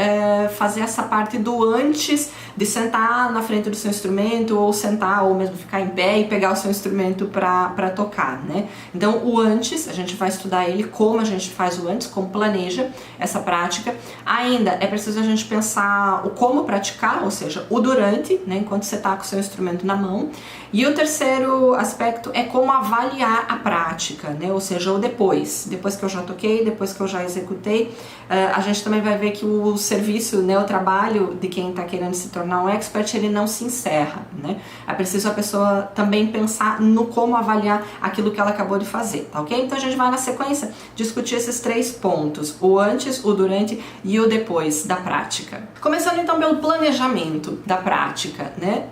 fazer essa parte do antes de sentar na frente do seu instrumento, ou sentar, ou mesmo ficar em pé e pegar o seu instrumento para tocar, né. Então o antes, a gente vai estudar ele, como a gente faz o antes, como planeja essa prática. Ainda é preciso a gente pensar o como praticar, ou seja, o durante, né, enquanto você está com o seu instrumento na mão. E o terceiro aspecto é como avaliar a prática, né, ou seja, o depois que eu já toquei, depois que eu já executei. A gente também vai ver que o serviço, né, o trabalho de quem está querendo se tornar um expert, ele não se encerra, né? É preciso a pessoa também pensar no como avaliar aquilo que ela acabou de fazer, tá ok? Então a gente vai na sequência discutir esses 3 pontos, o antes, o durante e o depois da prática. Começando então pelo planejamento da prática, né?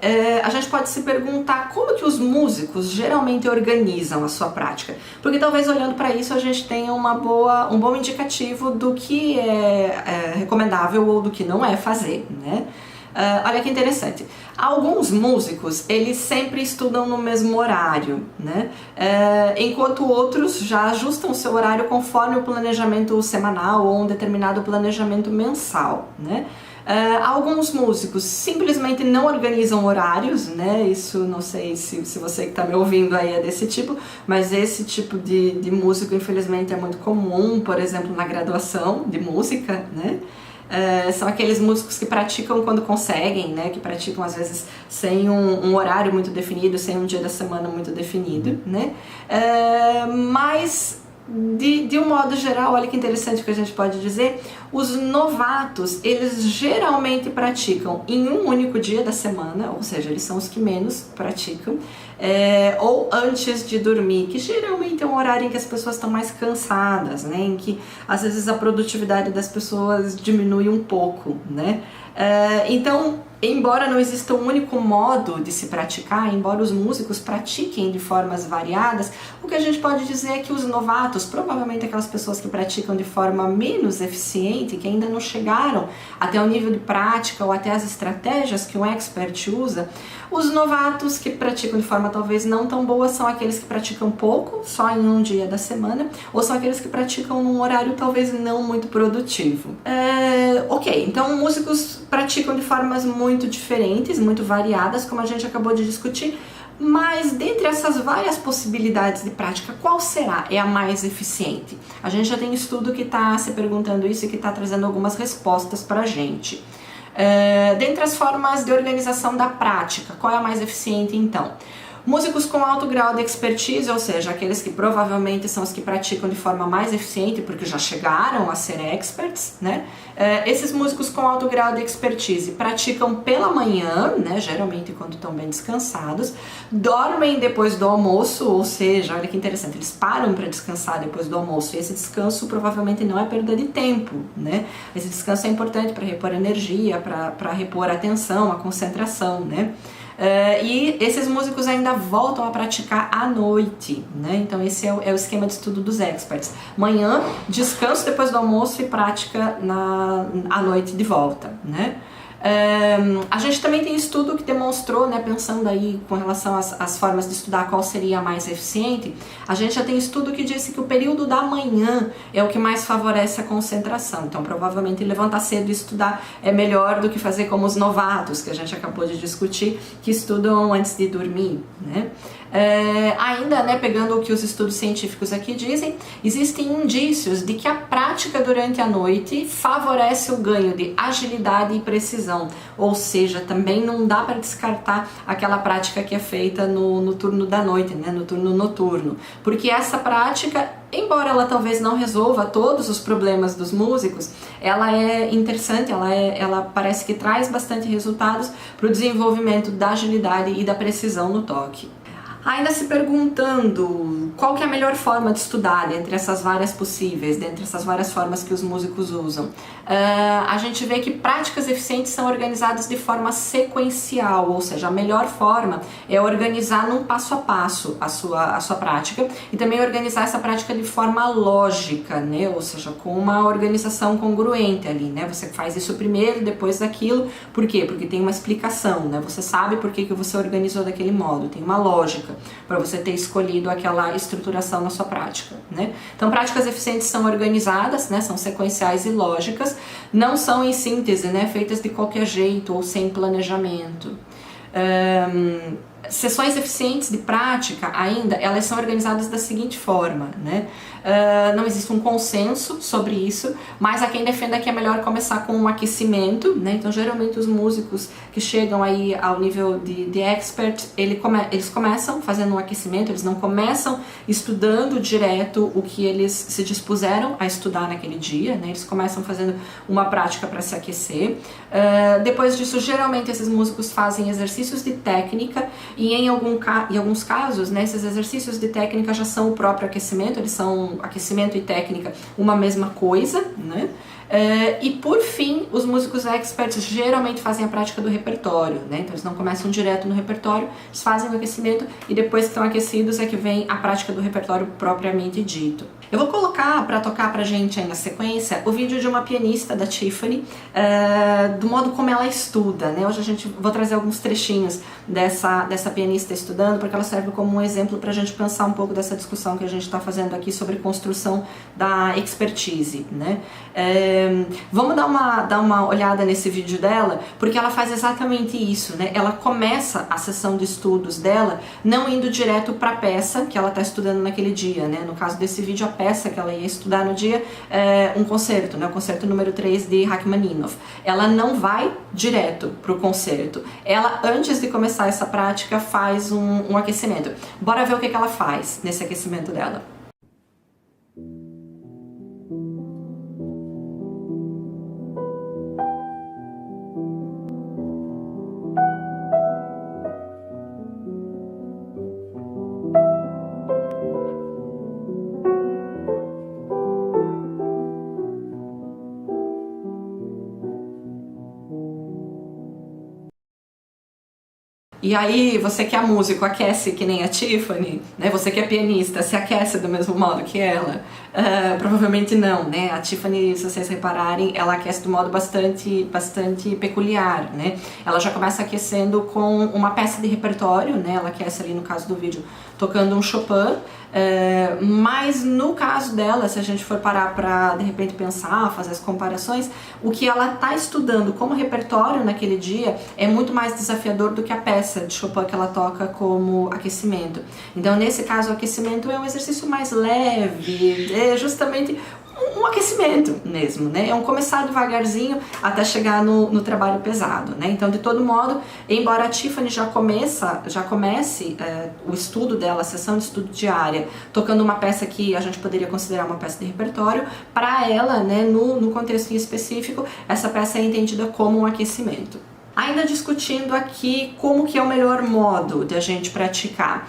A gente pode se perguntar como que os músicos geralmente organizam a sua prática, porque talvez olhando para isso a gente tenha um bom indicativo do que é recomendável ou do que não é fazer, né? Olha que interessante. Alguns músicos, eles sempre estudam no mesmo horário, né? Enquanto outros já ajustam o seu horário conforme o planejamento semanal ou um determinado planejamento mensal, né? Alguns músicos simplesmente não organizam horários, né? Isso não sei se você que está me ouvindo aí é desse tipo, mas esse tipo de músico infelizmente é muito comum, por exemplo, na graduação de música, né? São aqueles músicos que praticam quando conseguem, né? Que praticam às vezes sem um horário muito definido, sem um dia da semana muito definido, né? Mas de um modo geral, olha que interessante o que a gente pode dizer, os novatos, eles geralmente praticam em um único dia da semana, ou seja, eles são os que menos praticam, ou antes de dormir, que geralmente é um horário em que as pessoas estão mais cansadas, né, em que às vezes a produtividade das pessoas diminui um pouco, né. Então, embora não exista um único modo de se praticar, embora os músicos pratiquem de formas variadas, o que a gente pode dizer é que os novatos, provavelmente aquelas pessoas que praticam de forma menos eficiente, que ainda não chegaram até o nível de prática ou até as estratégias que um expert usa, os novatos que praticam de forma talvez não tão boa são aqueles que praticam pouco, só em um dia da semana, ou são aqueles que praticam num horário talvez não muito produtivo. Ok, então músicos praticam de formas muito diferentes, muito variadas, como a gente acabou de discutir, mas dentre essas várias possibilidades de prática, qual será a mais eficiente? A gente já tem estudo que está se perguntando isso e que está trazendo algumas respostas para a gente. Dentre as formas de organização da prática, qual é a mais eficiente então? Músicos com alto grau de expertise, ou seja, aqueles que provavelmente são os que praticam de forma mais eficiente porque já chegaram a ser experts, né? Esses músicos com alto grau de expertise praticam pela manhã, né? Geralmente quando estão bem descansados, dormem depois do almoço, ou seja, olha que interessante, eles param para descansar depois do almoço, e esse descanso provavelmente não é perda de tempo, né? Esse descanso é importante para repor energia, para repor a atenção, a concentração, né? E esses músicos ainda voltam a praticar à noite, né? Então esse é o esquema de estudo dos experts. Manhã, descanso depois do almoço e prática à noite de volta, né? A gente também tem estudo que demonstrou, né, pensando aí com relação às formas de estudar qual seria a mais eficiente, a gente já tem estudo que disse que o período da manhã é o que mais favorece a concentração. Então, provavelmente levantar cedo e estudar é melhor do que fazer como os novatos, que a gente acabou de discutir, que estudam antes de dormir, né? Ainda, né, pegando o que os estudos científicos aqui dizem, existem indícios de que a prática durante a noite favorece o ganho de agilidade e precisão, ou seja, também não dá para descartar aquela prática que é feita no turno da noite, né, no turno noturno, porque essa prática, embora ela talvez não resolva todos os problemas dos músicos, ela é interessante, ela parece que traz bastante resultados para o desenvolvimento da agilidade e da precisão no toque. Ainda se perguntando qual que é a melhor forma de estudar dentre essas várias possíveis, dentre essas várias formas que os músicos usam. A gente vê que práticas eficientes são organizadas de forma sequencial, ou seja, a melhor forma é organizar num passo a passo a sua prática e também organizar essa prática de forma lógica, né? Ou seja, com uma organização congruente ali, né? Você faz isso primeiro, depois daquilo. Por quê? Porque tem uma explicação, né? Você sabe por que você organizou daquele modo, tem uma lógica para você ter escolhido aquela estruturação na sua prática, né? Então, práticas eficientes são organizadas, né? São sequenciais e lógicas, não são em síntese, né? Feitas de qualquer jeito ou sem planejamento. Sessões eficientes de prática ainda, elas são organizadas da seguinte forma, né? Não existe um consenso sobre isso, mas há quem defenda que é melhor começar com um aquecimento, né? Então, geralmente os músicos que chegam aí ao nível de expert, eles começam fazendo um aquecimento, eles não começam estudando direto o que eles se dispuseram a estudar naquele dia, né? Eles começam fazendo uma prática para se aquecer. Depois disso, geralmente esses músicos fazem exercícios de técnica e em alguns casos, né, esses exercícios de técnica já são o próprio aquecimento, eles são aquecimento e técnica uma mesma coisa, né? E por fim, os músicos experts geralmente fazem a prática do repertório, né? Então eles não começam direto no repertório, eles fazem o aquecimento e depois que estão aquecidos é que vem a prática do repertório propriamente dito. Eu vou colocar para tocar pra gente aí na sequência o vídeo de uma pianista da Tiffany, do modo como ela estuda, né? Hoje vou trazer alguns trechinhos dessa pianista estudando, porque ela serve como um exemplo pra gente pensar um pouco dessa discussão que a gente está fazendo aqui sobre construção da expertise, né? Vamos dar uma olhada nesse vídeo dela, porque ela faz exatamente isso, né? Ela começa a sessão de estudos dela não indo direto para a peça que ela está estudando naquele dia, né? No caso desse vídeo, a peça que ela ia estudar no dia é um concerto, né? O concerto número 3 de Rachmaninoff. Ela não vai direto para o concerto. Ela, antes de começar essa prática, faz um aquecimento. Bora ver o que ela faz nesse aquecimento dela. E aí, você que é músico, aquece que nem a Tiffany, né? Você que é pianista, se aquece do mesmo modo que ela? Provavelmente não, né? A Tiffany, se vocês repararem, ela aquece de um modo bastante peculiar, né? Ela já começa aquecendo com uma peça de repertório, né? Ela aquece ali, no caso do vídeo, tocando um Chopin, mas no caso dela, se a gente for parar para de repente pensar, fazer as comparações, o que ela está estudando como repertório naquele dia é muito mais desafiador do que a peça de Chopin que ela toca como aquecimento. Então, nesse caso, o aquecimento é um exercício mais leve, é justamente um aquecimento mesmo, né? É um começar devagarzinho até chegar no trabalho pesado, né? Então, de todo modo, embora a Tiffany já comece o estudo dela, a sessão de estudo diária, tocando uma peça que a gente poderia considerar uma peça de repertório, para ela, né, no contexto específico, essa peça é entendida como um aquecimento. Ainda discutindo aqui como que é o melhor modo de a gente praticar.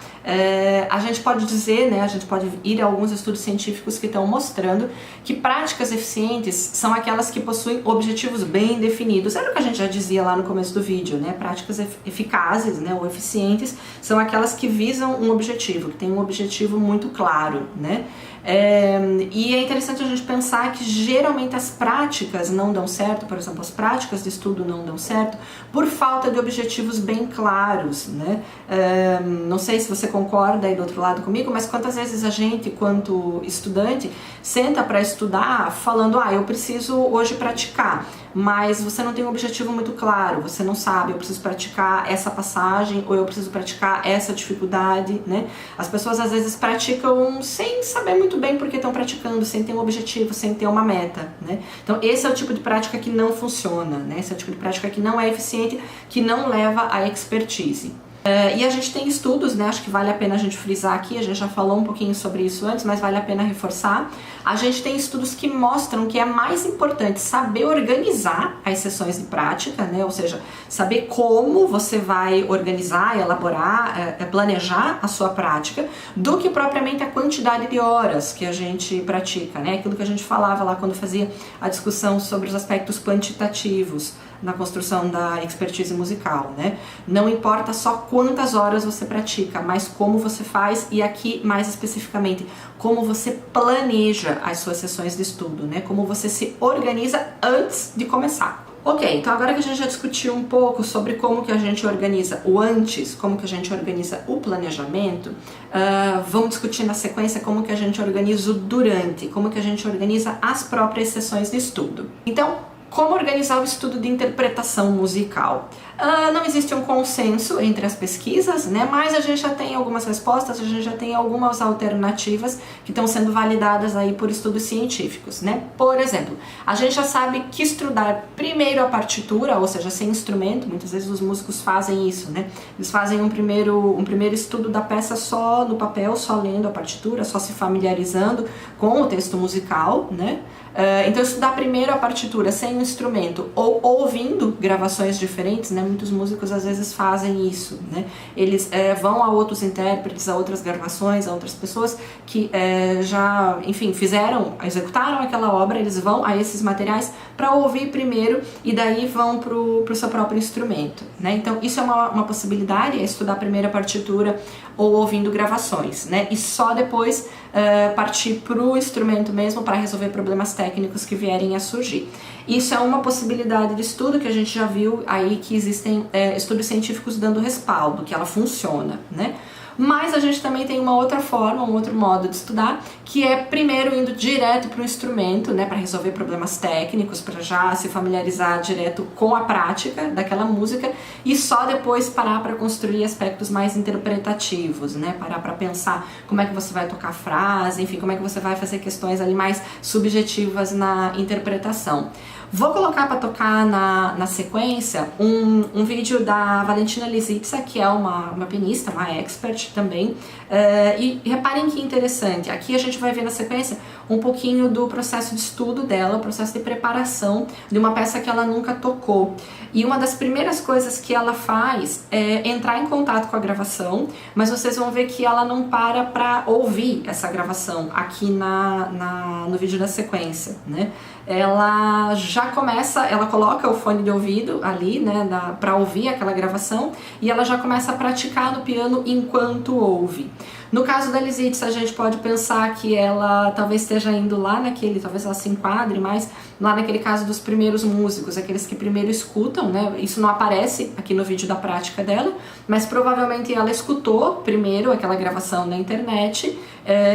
A gente pode dizer, né, a gente pode ir a alguns estudos científicos que estão mostrando que práticas eficientes são aquelas que possuem objetivos bem definidos. Era o que a gente já dizia lá no começo do vídeo, né? Práticas eficazes, né, ou eficientes são aquelas que visam um objetivo, que têm um objetivo muito claro, né? E é interessante a gente pensar que geralmente as práticas não dão certo, por exemplo, as práticas de estudo não dão certo por falta de objetivos bem claros, né? Não sei se você concorda aí do outro lado comigo, mas quantas vezes a gente, quanto estudante, senta para estudar falando, eu preciso hoje praticar, mas você não tem um objetivo muito claro, você não sabe, eu preciso praticar essa passagem ou eu preciso praticar essa dificuldade, né? As pessoas às vezes praticam sem saber muito bem porque estão praticando, sem ter um objetivo, sem ter uma meta, né? Então esse é o tipo de prática que não funciona, né? Esse é o tipo de prática que não é eficiente, que não leva à expertise. E a gente tem estudos, né, acho que vale a pena a gente frisar aqui, a gente já falou um pouquinho sobre isso antes, mas vale a pena reforçar. A gente tem estudos que mostram que é mais importante saber organizar as sessões de prática, né, ou seja, saber como você vai organizar, elaborar, planejar a sua prática, do que propriamente a quantidade de horas que a gente pratica, né, aquilo que a gente falava lá quando fazia a discussão sobre os aspectos quantitativos na construção da expertise musical, né? Não importa só quantas horas você pratica, mas como você faz e aqui mais especificamente como você planeja as suas sessões de estudo, né? Como você se organiza antes de começar. Ok, então agora que a gente já discutiu um pouco sobre como que a gente organiza o antes, como que a gente organiza o planejamento, vamos discutir na sequência como que a gente organiza o durante, como que a gente organiza as próprias sessões de estudo. Então, como organizar o estudo de interpretação musical? Não existe um consenso entre as pesquisas, né? Mas a gente já tem algumas respostas, a gente já tem algumas alternativas que estão sendo validadas aí por estudos científicos, né? Por exemplo, a gente já sabe que estudar primeiro a partitura, ou seja, sem instrumento, muitas vezes os músicos fazem isso, né? Eles fazem um primeiro estudo da peça só no papel, só lendo a partitura, só se familiarizando com o texto musical, né? Então estudar primeiro a partitura sem um instrumento ou ouvindo gravações diferentes, né? Muitos músicos às vezes fazem isso, né? Eles vão a outros intérpretes, a outras gravações, a outras pessoas que já, enfim, executaram aquela obra, eles vão a esses materiais para ouvir primeiro e daí vão pro seu próprio instrumento, né? Então isso é uma possibilidade, é estudar primeiro a partitura ou ouvindo gravações, né? E só depois partir pro instrumento mesmo para resolver problemas técnicos que vierem a surgir. Isso é uma possibilidade de estudo que a gente já viu aí que existem estudos científicos dando respaldo, que ela funciona, né? Mas a gente também tem uma outra forma, um outro modo de estudar, que é primeiro indo direto para o instrumento, né, para resolver problemas técnicos, para já se familiarizar direto com a prática daquela música e só depois parar para construir aspectos mais interpretativos, né, parar para pensar como é que você vai tocar a frase, enfim, como é que você vai fazer questões ali mais subjetivas na interpretação. Vou colocar para tocar na sequência um vídeo da Valentina Lisitsa, que é uma pianista, uma expert também, e reparem que interessante, aqui a gente vai ver na sequência um pouquinho do processo de estudo dela, o processo de preparação de uma peça que ela nunca tocou. E uma das primeiras coisas que ela faz é entrar em contato com a gravação, mas vocês vão ver que ela não para ouvir essa gravação aqui no vídeo da sequência, né? Ela já começa, ela coloca o fone de ouvido ali, né, para ouvir aquela gravação e ela já começa a praticar no piano enquanto ouve. No caso da Lisitsa, a gente pode pensar que ela talvez esteja indo lá talvez ela se enquadre mais lá naquele caso dos primeiros músicos, aqueles que primeiro escutam, né? Isso não aparece aqui no vídeo da prática dela, mas provavelmente ela escutou primeiro aquela gravação na internet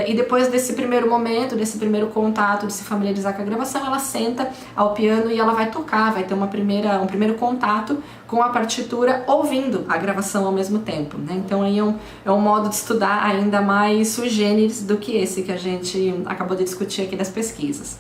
e depois desse primeiro momento, desse primeiro contato, de se familiarizar com a gravação, ela senta ao piano e ela vai tocar, vai ter um primeiro contato com a partitura ouvindo a gravação ao mesmo tempo, né? Então aí é um modo de estudar ainda mais sui generis do que esse que a gente acabou de discutir aqui das pesquisas.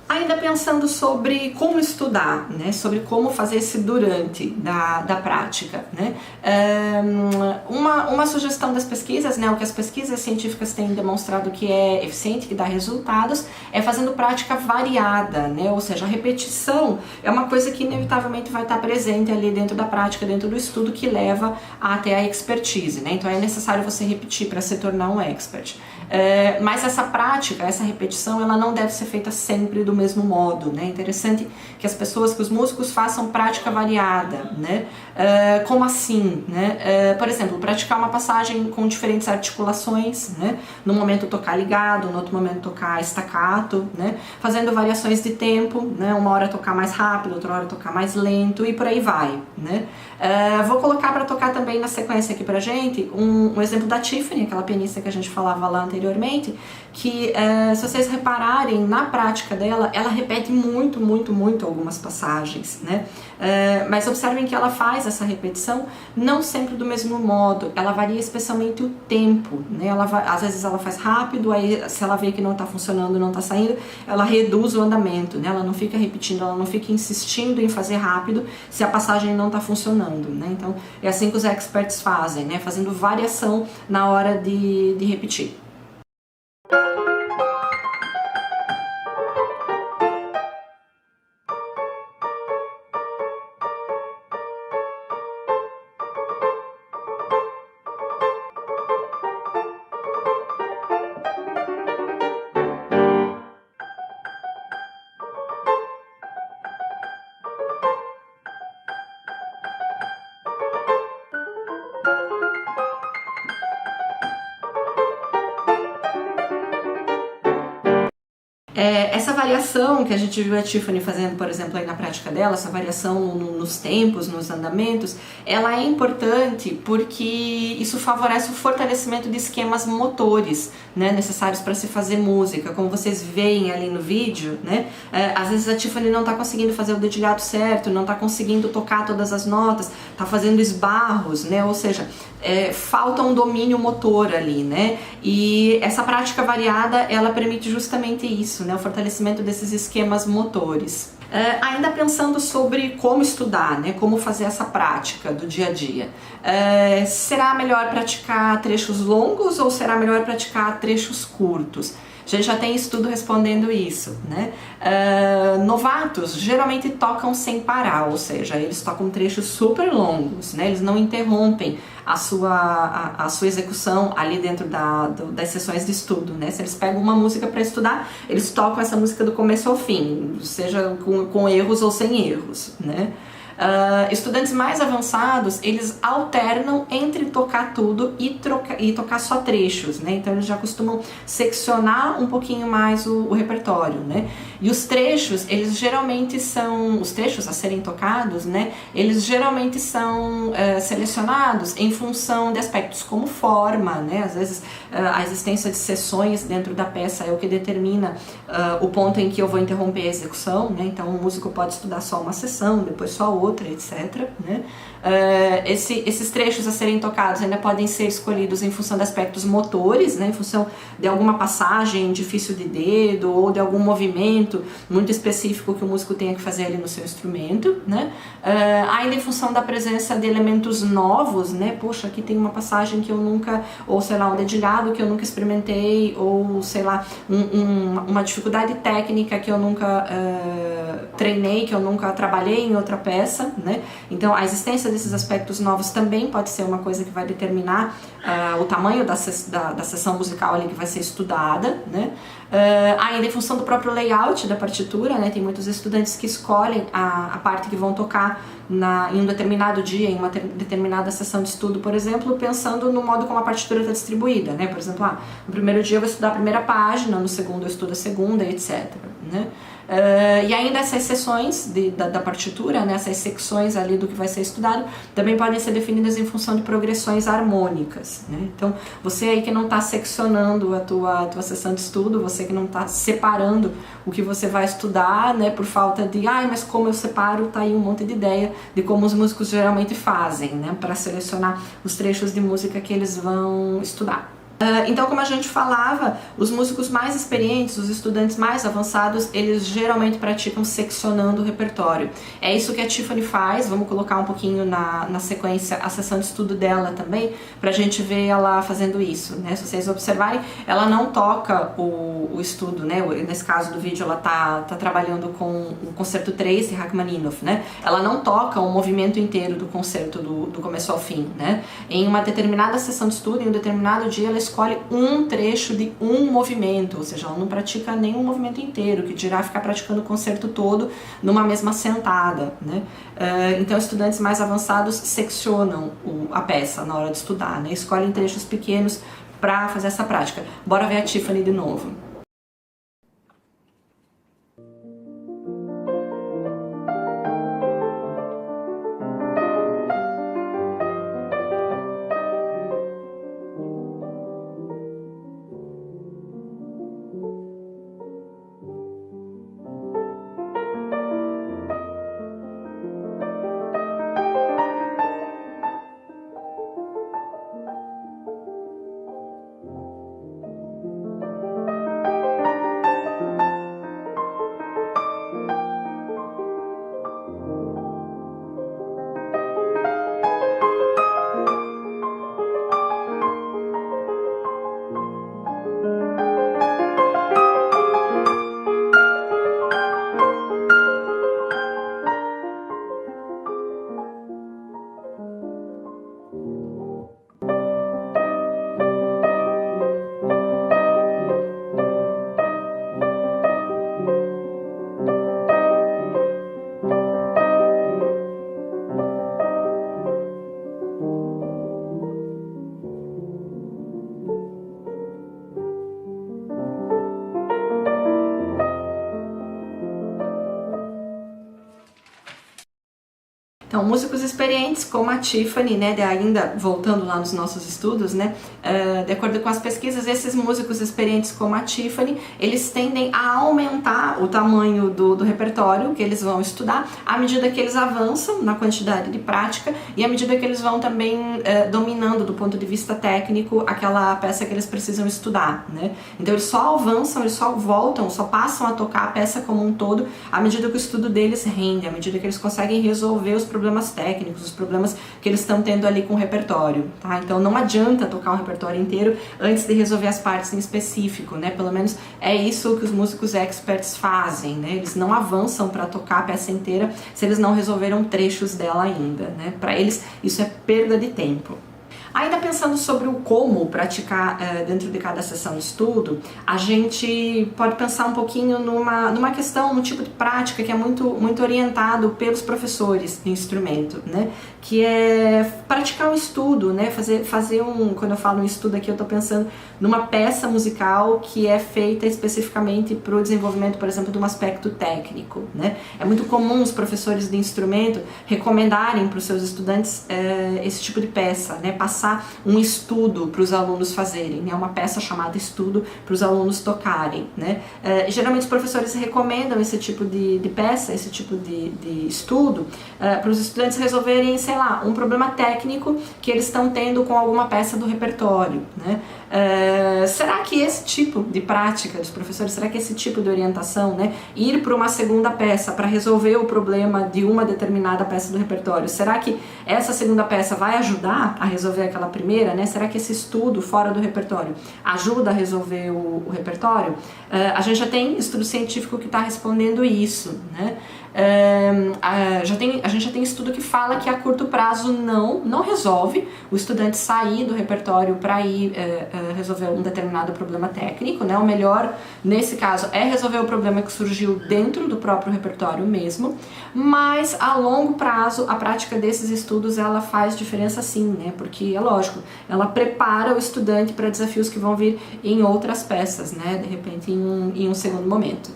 Ainda pensando sobre como estudar, né, sobre como fazer esse durante da prática, né, uma sugestão das pesquisas, né, o que as pesquisas científicas têm demonstrado que é eficiente, que dá resultados, é fazendo prática variada, né, ou seja, a repetição é uma coisa que inevitavelmente vai estar presente ali dentro da prática, dentro do estudo, que leva até a expertise, né, então é necessário você repetir para se tornar um expert. Mas essa prática, essa repetição, ela não deve ser feita sempre do mesmo modo, né? É interessante que as pessoas, que os músicos façam prática variada, né? Como assim, né? Por exemplo, praticar uma passagem com diferentes articulações, né? No momento tocar ligado, no outro momento tocar staccato, né? Fazendo variações de tempo, né? Uma hora tocar mais rápido, outra hora tocar mais lento e por aí vai, né? Vou colocar para tocar também na sequência aqui pra gente um exemplo da Tiffany, aquela pianista que a gente falava lá anteriormente, que se vocês repararem na prática dela, ela repete muito algumas passagens, né? Mas observem que ela faz essa repetição não sempre do mesmo modo, ela varia especialmente o tempo, né? Às vezes ela faz rápido, aí se ela vê que não está funcionando, não está saindo, ela reduz o andamento, né? Ela não fica repetindo, ela não fica insistindo em fazer rápido se a passagem não está funcionando, né? Então é assim que os experts fazem, né? Fazendo variação na hora de repetir. Essa variação que a gente viu a Tiffany fazendo, por exemplo, aí na prática dela, essa variação nos tempos, nos andamentos, ela é importante porque isso favorece o fortalecimento de esquemas motores, né, necessários para se fazer música. Como vocês veem ali no vídeo, né, às vezes a Tiffany não está conseguindo fazer o dedilhado certo, não está conseguindo tocar todas as notas, está fazendo esbarros, né, ou seja, falta um domínio motor ali, né, e essa prática variada, ela permite justamente isso, né, o fortalecimento desses esquemas motores. Ainda pensando sobre como estudar, né, como fazer essa prática do dia a dia. Será melhor praticar trechos longos ou será melhor praticar trechos curtos? A gente já tem estudo respondendo isso, né? Novatos geralmente tocam sem parar, ou seja, eles tocam trechos super longos, né? Eles não interrompem a sua execução ali dentro das sessões de estudo, né? Se eles pegam uma música para estudar, eles tocam essa música do começo ao fim, seja com erros ou sem erros, né? Estudantes mais avançados, eles alternam entre tocar tudo e tocar só trechos, né? Então eles já costumam seccionar um pouquinho mais o repertório, né? E os trechos, eles geralmente são, os trechos a serem tocados, né? Eles geralmente são selecionados em função de aspectos como forma, né? Às vezes a existência de sessões dentro da peça é o que determina o ponto em que eu vou interromper a execução, né? Então o músico pode estudar só uma sessão, depois só outra, etc, né? Esses trechos a serem tocados ainda podem ser escolhidos em função de aspectos motores, né? Em função de alguma passagem difícil de dedo ou de algum movimento muito específico que o músico tenha que fazer ali no seu instrumento, né? Ainda em função da presença de elementos novos, né? Poxa, aqui tem uma passagem que eu nunca, ou sei lá, um dedilhado que eu nunca experimentei, ou sei lá, uma dificuldade técnica que eu nunca treinei, que eu nunca trabalhei em outra peça, né? Então a existência desses aspectos novos também pode ser uma coisa que vai determinar o tamanho da sessão musical ali que vai ser estudada, né? Ainda em função do próprio layout da partitura, né? Tem muitos estudantes que escolhem a parte que vão tocar em um determinado dia, em uma determinada sessão de estudo, por exemplo, pensando no modo como a partitura está distribuída, né? Por exemplo, no primeiro dia eu vou estudar a primeira página, no segundo eu estudo a segunda, etc, né? E ainda essas seções da partitura, né, essas secções ali do que vai ser estudado, também podem ser definidas em função de progressões harmônicas, né? Então, você aí que não está seccionando a tua sessão de estudo, você que não está separando o que você vai estudar, né, por falta de, mas como eu separo, tá aí um monte de ideia de como os músicos geralmente fazem, né, para selecionar os trechos de música que eles vão estudar. Então, como a gente falava, os músicos mais experientes, os estudantes mais avançados, eles geralmente praticam seccionando o repertório. É isso que a Tiffany faz. Vamos colocar um pouquinho na sequência a sessão de estudo dela também, pra gente ver ela fazendo isso, né? Se vocês observarem, ela não toca o estudo, né? Nesse caso do vídeo, ela tá trabalhando com o concerto 3 de Rachmaninoff, né? Ela não toca o movimento inteiro do concerto do começo ao fim, né? Em uma determinada sessão de estudo, em um determinado dia, ela escolhe um trecho de um movimento, ou seja, ela não pratica nenhum movimento inteiro, que dirá ficar praticando o concerto todo numa mesma sentada, né? Então, estudantes mais avançados seccionam a peça na hora de estudar, né? Escolhem trechos pequenos para fazer essa prática. Bora ver a Tiffany de novo. Então, músicos experientes como a Tiffany, né, ainda voltando lá nos nossos estudos, né, de acordo com as pesquisas, esses músicos experientes como a Tiffany, eles tendem a aumentar o tamanho do repertório que eles vão estudar à medida que eles avançam na quantidade de prática e à medida que eles vão também dominando do ponto de vista técnico aquela peça que eles precisam estudar, né. Então, eles só avançam, eles só voltam, só passam a tocar a peça como um todo à medida que o estudo deles rende, à medida que eles conseguem resolver os problemas técnicos, os problemas que eles estão tendo ali com o repertório, tá? Então não adianta tocar o repertório inteiro antes de resolver as partes em específico, né? Pelo menos é isso que os músicos experts fazem, né? Eles não avançam para tocar a peça inteira se eles não resolveram trechos dela ainda, né? Para eles isso é perda de tempo. Ainda pensando sobre o como praticar dentro de cada sessão de estudo, a gente pode pensar um pouquinho numa questão, num tipo de prática que é muito orientado pelos professores de instrumento, né? Que é praticar um estudo, né? Fazer quando eu falo um estudo aqui, eu estou pensando numa peça musical que é feita especificamente para o desenvolvimento, por exemplo, de um aspecto técnico, né? É muito comum os professores de instrumento recomendarem para os seus estudantes esse tipo de peça, né? Passar um estudo para os alunos fazerem, né? Uma peça chamada estudo para os alunos tocarem, né? Geralmente os professores recomendam esse tipo de peça, esse tipo de estudo para os estudantes resolverem, sei lá, um problema técnico que eles estão tendo com alguma peça do repertório, né? Será que esse tipo de prática dos professores, será que esse tipo de orientação, né, ir para uma segunda peça para resolver o problema de uma determinada peça do repertório, será que essa segunda peça vai ajudar a resolver aquela primeira, né? Será que esse estudo fora do repertório ajuda a resolver o repertório? A gente já tem estudo científico que está respondendo isso, né? A gente já tem estudo que fala que a curto prazo não resolve o estudante sair do repertório para ir resolver um determinado problema técnico, né? O melhor nesse caso é resolver o problema que surgiu dentro do próprio repertório mesmo, mas a longo prazo a prática desses estudos ela faz diferença sim, né? Porque é lógico, ela prepara o estudante para desafios que vão vir em outras peças, né? De repente em um segundo momento.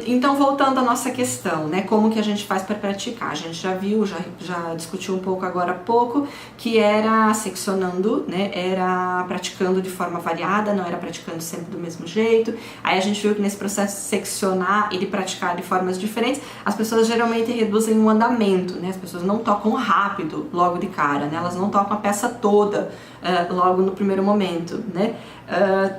Então, voltando à nossa questão, né, como que a gente faz para praticar? A gente já viu, já discutiu um pouco agora há pouco, que era seccionando, né, era praticando de forma variada, não era praticando sempre do mesmo jeito. Aí a gente viu que nesse processo de seccionar e de praticar de formas diferentes, as pessoas geralmente reduzem o andamento, né, as pessoas não tocam rápido logo de cara, né, elas não tocam a peça toda logo no primeiro momento, né.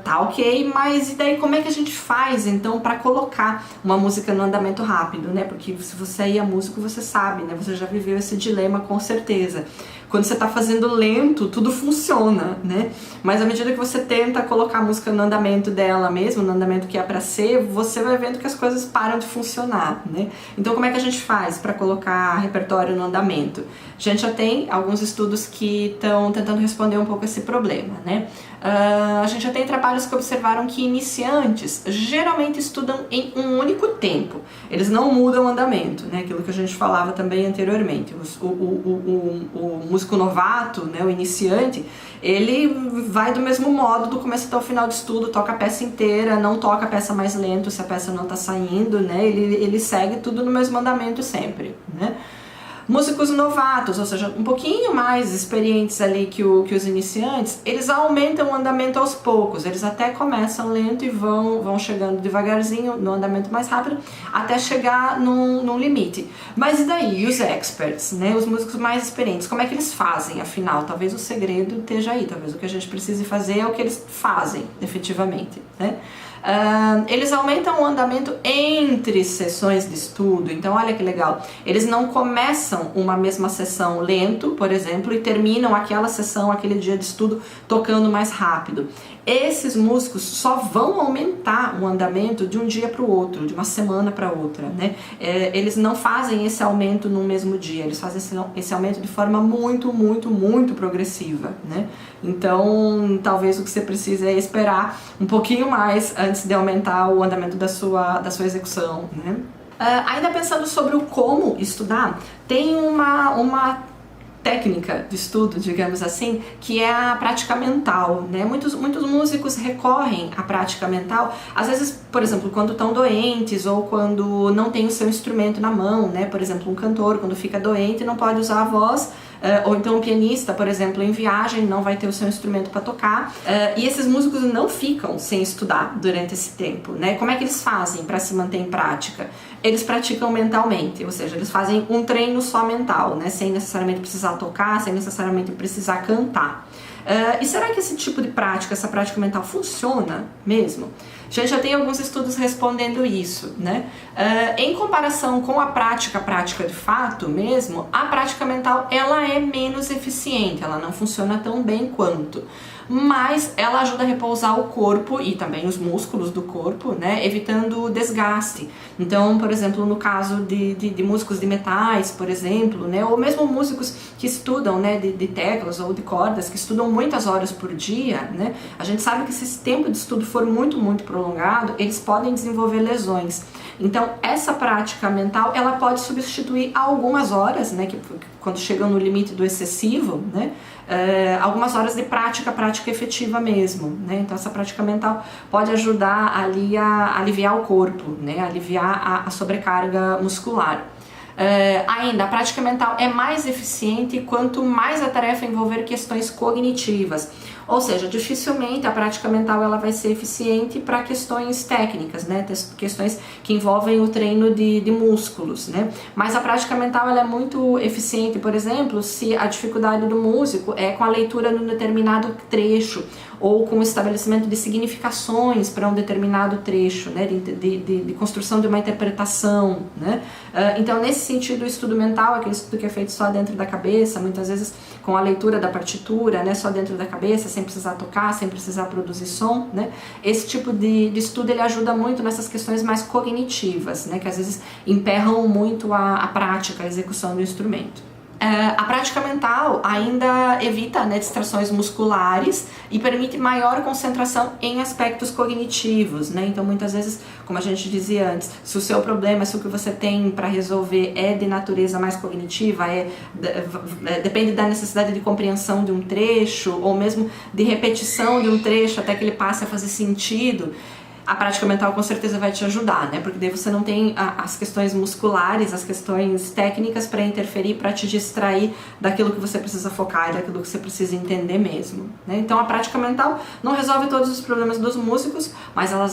Tá ok, mas e daí como é que a gente faz então para colocar uma música no andamento rápido, né? Porque se você é músico, você sabe, né? Você já viveu esse dilema com certeza. Quando você tá fazendo lento, tudo funciona, né? Mas à medida que você tenta colocar a música no andamento dela mesmo, no andamento que é para ser, você vai vendo que as coisas param de funcionar, né? Então como é que a gente faz para colocar repertório no andamento? A gente já tem alguns estudos que estão tentando responder um pouco esse problema, né? A gente já tem trabalhos que observaram que iniciantes geralmente estudam em um único tempo. Eles não mudam o andamento, né? Aquilo que a gente falava também anteriormente. O músico novato, né? O iniciante, ele vai do mesmo modo do começo até o final do estudo, toca a peça inteira, não toca a peça mais lento se a peça não está saindo, né? Ele segue tudo no mesmo andamento sempre, né? Músicos novatos, ou seja, um pouquinho mais experientes ali que os iniciantes, eles aumentam o andamento aos poucos, eles até começam lento e vão chegando devagarzinho no andamento mais rápido, até chegar num limite. Mas e daí? E os experts, né? Os músicos mais experientes, como é que eles fazem? Afinal, talvez o segredo esteja aí, talvez o que a gente precise fazer é o que eles fazem, efetivamente, né? Eles aumentam o andamento entre sessões de estudo, então olha que legal, eles não começam uma mesma sessão lento, por exemplo, e terminam aquela sessão, aquele dia de estudo tocando mais rápido. Esses músicos só vão aumentar o andamento de um dia para o outro, de uma semana para outra, né? Eles não fazem esse aumento no mesmo dia, eles fazem esse aumento de forma muito, muito, muito progressiva, né? Então, talvez o que você precisa é esperar um pouquinho mais antes de aumentar o andamento da sua execução, né? Ainda pensando sobre o como estudar, tem uma técnica de estudo, digamos assim, que é a prática mental, né? Muitos músicos recorrem à prática mental, às vezes, por exemplo, quando estão doentes ou quando não tem o seu instrumento na mão, né? Por exemplo, um cantor, quando fica doente, não pode usar a voz, ou então um pianista, por exemplo, em viagem, não vai ter o seu instrumento para tocar, e esses músicos não ficam sem estudar durante esse tempo, né? Como é que eles fazem para se manter em prática? Eles praticam mentalmente, ou seja, eles fazem um treino só mental, né? Sem necessariamente precisar tocar, sem necessariamente precisar cantar. E será que esse tipo de prática, essa prática mental funciona mesmo? A gente já tem alguns estudos respondendo isso, né? Em comparação com a prática de fato mesmo, a prática mental ela é menos eficiente, ela não funciona tão bem quanto. Mas ela ajuda a repousar o corpo e também os músculos do corpo, né, evitando o desgaste. Então, por exemplo, no caso de músicos de metais, por exemplo, né, ou mesmo músicos que estudam, né, de teclas ou de cordas, que estudam muitas horas por dia, né, a gente sabe que se esse tempo de estudo for muito, muito prolongado, eles podem desenvolver lesões. Então, essa prática mental, ela pode substituir algumas horas, né, que quando chegam no limite do excessivo, né, algumas horas de prática efetiva mesmo, né? Então essa prática mental pode ajudar ali a aliviar o corpo, né? Aliviar a sobrecarga muscular. Ainda, a prática mental é mais eficiente quanto mais a tarefa envolver questões cognitivas. Ou seja, dificilmente a prática mental ela vai ser eficiente para questões técnicas, né? Questões que envolvem o treino de músculos, né? Mas a prática mental ela é muito eficiente, por exemplo, se a dificuldade do músico é com a leitura de um determinado trecho ou com o estabelecimento de significações para um determinado trecho, né? De construção de uma interpretação, né? Então, nesse sentido, o estudo mental, aquele estudo que é feito só dentro da cabeça, muitas vezes com a leitura da partitura, né? Só dentro da cabeça, sem precisar tocar, sem precisar produzir som, né? Esse tipo de estudo ele ajuda muito nessas questões mais cognitivas, né? Que às vezes emperram muito a prática, a execução do instrumento. A prática mental ainda evita, né, distrações musculares e permite maior concentração em aspectos cognitivos, né? Então muitas vezes, como a gente dizia antes, se o seu problema, se o que você tem para resolver é de natureza mais cognitiva, depende da necessidade de compreensão de um trecho ou mesmo de repetição de um trecho até que ele passe a fazer sentido, a prática mental com certeza vai te ajudar, né? Porque daí você não tem as questões musculares, as questões técnicas para interferir, para te distrair daquilo que você precisa focar e daquilo que você precisa entender mesmo, né? Então a prática mental não resolve todos os problemas dos músicos, mas ela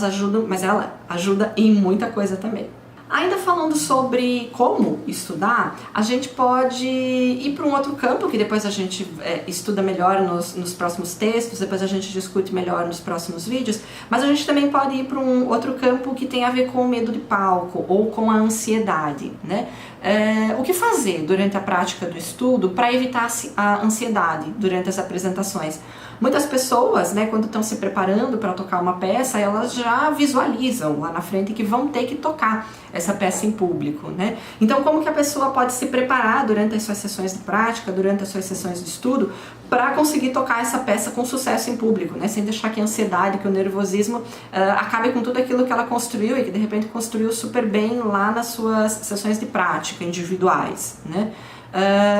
ajuda em muita coisa também. Ainda falando sobre como estudar, a gente pode ir para um outro campo, que depois a gente estuda melhor nos próximos textos, depois a gente discute melhor nos próximos vídeos, mas a gente também pode ir para um outro campo que tem a ver com o medo de palco ou com a ansiedade, né? O que fazer durante a prática do estudo para evitar a ansiedade durante as apresentações? Muitas pessoas, né, quando estão se preparando para tocar uma peça, elas já visualizam lá na frente que vão ter que tocar essa peça em público, né? Então, como que a pessoa pode se preparar durante as suas sessões de prática, durante as suas sessões de estudo, para conseguir tocar essa peça com sucesso em público, né? Sem deixar que a ansiedade, que o nervosismo acabe com tudo aquilo que ela construiu e que de repente construiu super bem lá nas suas sessões de prática individuais, né?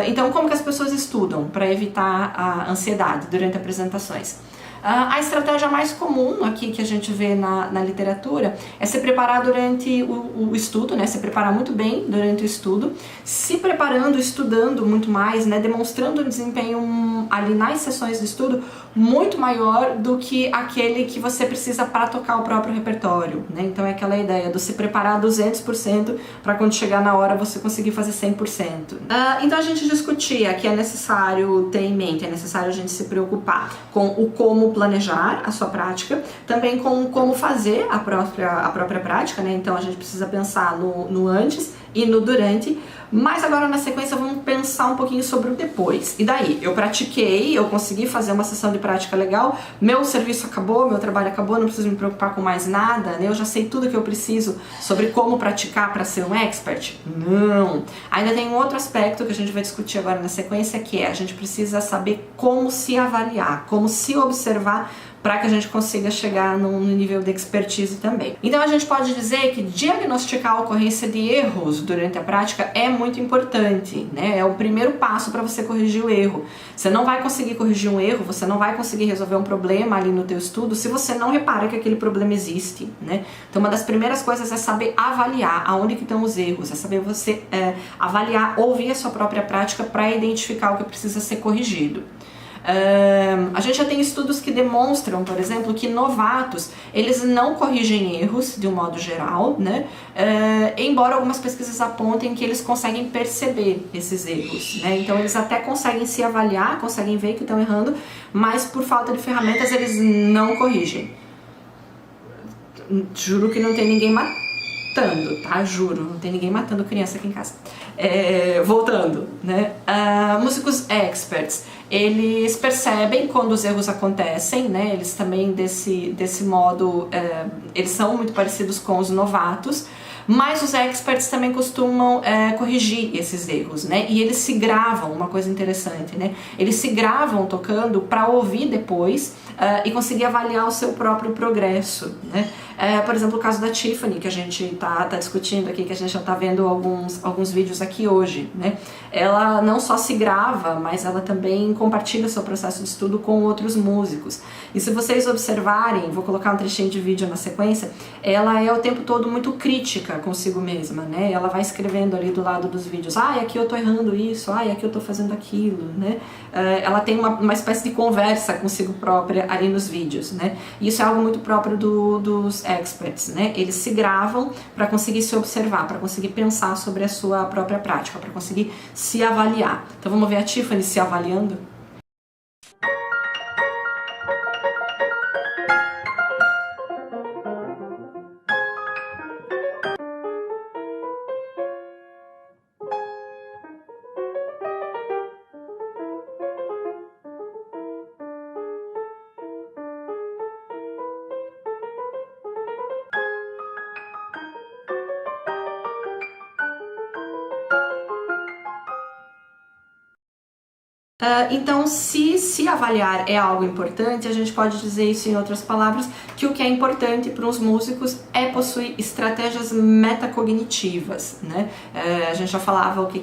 Então, como que as pessoas estudam para evitar a ansiedade durante apresentações? A estratégia mais comum aqui que a gente vê na literatura é se preparar durante o estudo, né? Se preparar muito bem durante o estudo, se preparando, estudando muito mais, né? Demonstrando um desempenho ali nas sessões de estudo muito maior do que aquele que você precisa para tocar o próprio repertório, né? Então é aquela ideia do se preparar 200% para quando chegar na hora você conseguir fazer 100%. Então a gente discutia que é necessário ter em mente, é necessário a gente se preocupar com o como planejar a sua prática, também com como fazer a própria prática, né? Então a gente precisa pensar no antes e no durante, mas agora na sequência vamos pensar um pouquinho sobre o depois. E daí? Eu pratiquei, eu consegui fazer uma sessão de prática legal, meu serviço acabou, meu trabalho acabou, não preciso me preocupar com mais nada, né? Eu já sei tudo que eu preciso sobre como praticar para ser um expert? Não! Ainda tem um outro aspecto que a gente vai discutir agora na sequência, que é a gente precisa saber como se avaliar, como se observar para que a gente consiga chegar num nível de expertise também. Então a gente pode dizer que diagnosticar a ocorrência de erros durante a prática é muito importante, né? É o primeiro passo para você corrigir o erro. Você não vai conseguir corrigir um erro, você não vai conseguir resolver um problema ali no teu estudo se você não repara que aquele problema existe, né? Então uma das primeiras coisas é saber avaliar aonde que estão os erros, é saber você avaliar, ouvir a sua própria prática para identificar o que precisa ser corrigido. A gente já tem estudos que demonstram, por exemplo, que novatos, eles não corrigem erros de um modo geral, né? Embora algumas pesquisas apontem que eles conseguem perceber esses erros, né? Então eles até conseguem se avaliar, conseguem ver que estão errando, mas por falta de ferramentas eles não corrigem. Juro que não tem ninguém matando, tá? Juro, não tem ninguém matando criança aqui em casa. Voltando, né? Músicos experts, eles percebem quando os erros acontecem, né? Eles também desse modo, eles são muito parecidos com os novatos, mas os experts também costumam corrigir esses erros, né? E eles se gravam, uma coisa interessante, né? Eles se gravam tocando para ouvir depois e conseguir avaliar o seu próprio progresso, né? Por exemplo, o caso da Tiffany, que a gente tá discutindo aqui, que a gente já tá vendo alguns vídeos aqui hoje, né? Ela não só se grava, mas ela também compartilha o seu processo de estudo com outros músicos. E se vocês observarem, vou colocar um trechinho de vídeo na sequência, ela é o tempo todo muito crítica consigo mesma, né? Ela vai escrevendo ali do lado dos vídeos, aqui eu tô errando isso, aqui eu tô fazendo aquilo, né? Ela tem uma espécie de conversa consigo própria ali nos vídeos, né? E isso é algo muito próprio dos experts, né? Eles se gravam para conseguir se observar, para conseguir pensar sobre a sua própria prática, para conseguir se avaliar. Então vamos ver a Tiffany se avaliando? Então, se avaliar é algo importante, a gente pode dizer isso em outras palavras, que o que é importante para os músicos é possuir estratégias metacognitivas, né? A gente já falava o que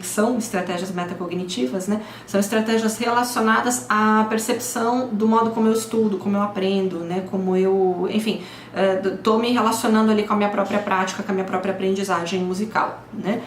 são estratégias metacognitivas, né? São estratégias relacionadas à percepção do modo como eu estudo, como eu aprendo, né? Como eu, enfim, estou me relacionando ali com a minha própria prática, com a minha própria aprendizagem musical, né?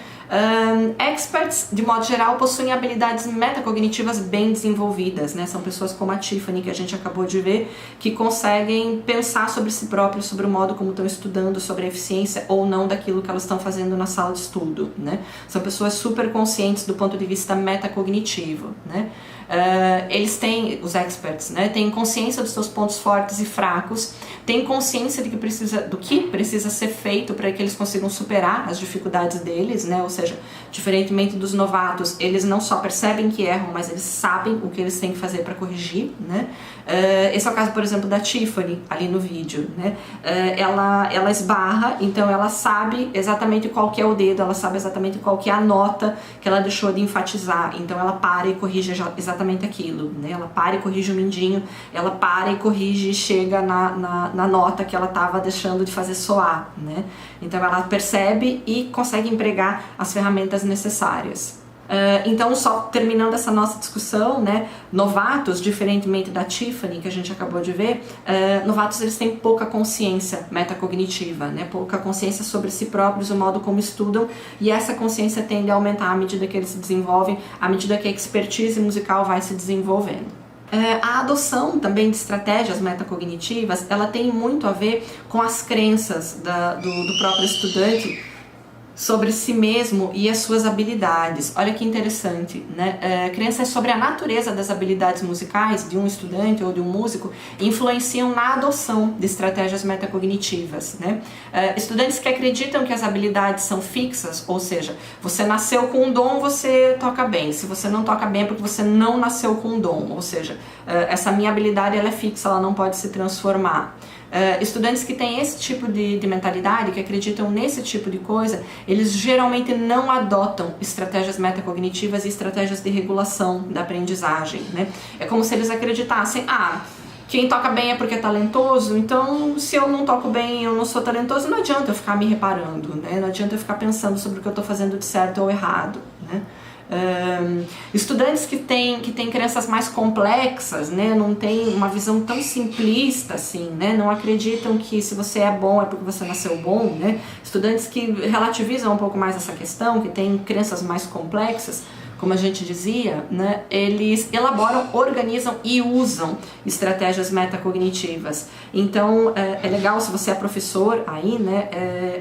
Experts, de modo geral, possuem habilidades metacognitivas bem desenvolvidas, né? São pessoas como a Tiffany, que a gente acabou de ver, que conseguem pensar sobre si próprios, sobre o modo como estão estudando, sobre a eficiência ou não daquilo que elas estão fazendo na sala de estudo, né? São pessoas super conscientes do ponto de vista metacognitivo, né? Eles têm, os experts, né, têm consciência dos seus pontos fortes e fracos, têm consciência do que precisa ser feito para que eles consigam superar as dificuldades deles, né, ou seja, diferentemente dos novatos, eles não só percebem que erram, mas eles sabem o que eles têm que fazer para corrigir, né. Esse é o caso, por exemplo, da Tiffany, ali no vídeo, né, ela esbarra, então ela sabe exatamente qual que é o dedo, ela sabe exatamente qual que é a nota que ela deixou de enfatizar, então ela para e corrige exatamente aquilo, né? Ela para e corrige o mindinho, ela para e corrige e chega na nota que ela estava deixando de fazer soar, né? Então ela percebe e consegue empregar as ferramentas necessárias. Então, só terminando essa nossa discussão, né, novatos, diferentemente da Tiffany, que a gente acabou de ver, novatos eles têm pouca consciência metacognitiva, né, pouca consciência sobre si próprios, o modo como estudam, e essa consciência tende a aumentar à medida que eles se desenvolvem, à medida que a expertise musical vai se desenvolvendo. A adoção também de estratégias metacognitivas, ela tem muito a ver com as crenças do próprio estudante sobre si mesmo e as suas habilidades. Olha que interessante, né? Crenças sobre a natureza das habilidades musicais de um estudante ou de um músico influenciam na adoção de estratégias metacognitivas, né? Estudantes que acreditam que as habilidades são fixas, ou seja, você nasceu com um dom, você toca bem. Se você não toca bem é porque você não nasceu com um dom, ou seja, essa minha habilidade ela é fixa, ela não pode se transformar. Estudantes que têm esse tipo de mentalidade, que acreditam nesse tipo de coisa, eles geralmente não adotam estratégias metacognitivas e estratégias de regulação da aprendizagem, né? É como se eles acreditassem, quem toca bem é porque é talentoso, então se eu não toco bem, eu não sou talentoso, não adianta eu ficar me reparando, né? Não adianta eu ficar pensando sobre o que eu estou fazendo de certo ou errado, né? Estudantes que têm crenças mais complexas, né, não tem uma visão tão simplista assim, né, não acreditam que se você é bom é porque você nasceu bom, né, estudantes que relativizam um pouco mais essa questão, que têm crenças mais complexas, como a gente dizia, né, eles elaboram, organizam e usam estratégias metacognitivas. Então, é legal, se você é professor aí, né,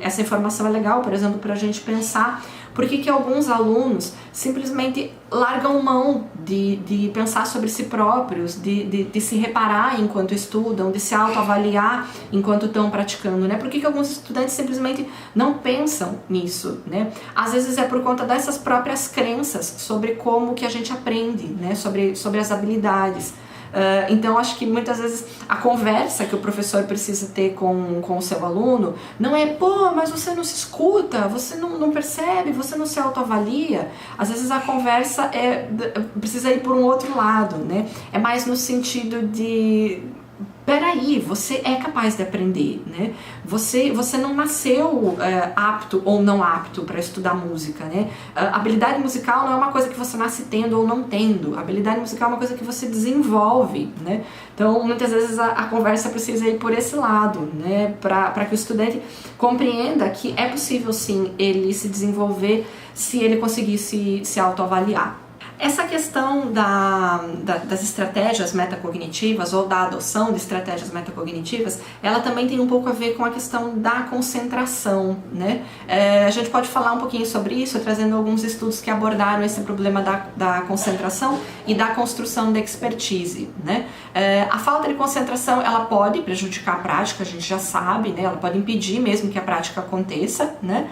essa informação é legal, por exemplo, para a gente pensar por que alguns alunos simplesmente largam mão de pensar sobre si próprios, de se reparar enquanto estudam, de se autoavaliar enquanto estão praticando, né? Por que alguns estudantes simplesmente não pensam nisso, né? Às vezes é por conta dessas próprias crenças sobre como que a gente aprende, né? Sobre as habilidades. Então acho que muitas vezes a conversa que o professor precisa ter com o seu aluno não é, mas você não se escuta, você não percebe, você não se autoavalia. Às vezes a conversa precisa ir por um outro lado, né? É mais no sentido de... Peraí, você é capaz de aprender, né? Você não nasceu apto ou não apto para estudar música, né? A habilidade musical não é uma coisa que você nasce tendo ou não tendo. A habilidade musical é uma coisa que você desenvolve, né? Então, muitas vezes a conversa precisa ir por esse lado, né? Para que o estudante compreenda que é possível, sim, ele se desenvolver se ele conseguir se autoavaliar. Essa questão das estratégias metacognitivas ou da adoção de estratégias metacognitivas, ela também tem um pouco a ver com a questão da concentração, né? A gente pode falar um pouquinho sobre isso, trazendo alguns estudos que abordaram esse problema da concentração e da construção da expertise, né? A falta de concentração, ela pode prejudicar a prática, a gente já sabe, né? Ela pode impedir mesmo que a prática aconteça, né?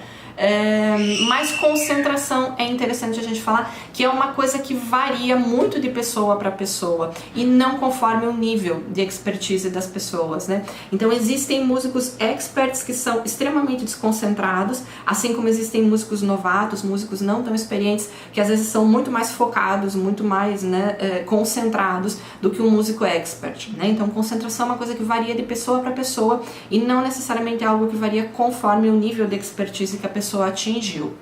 Mas concentração é interessante a gente falar que é uma coisa que varia muito de pessoa para pessoa e não conforme o nível de expertise das pessoas, né? Então existem músicos experts que são extremamente desconcentrados, assim como existem músicos novatos, músicos não tão experientes, que às vezes são muito mais focados, muito mais, né, concentrados do que um músico expert, né? Então concentração é uma coisa que varia de pessoa para pessoa e não necessariamente é algo que varia conforme o nível de expertise que a pessoa atingiu.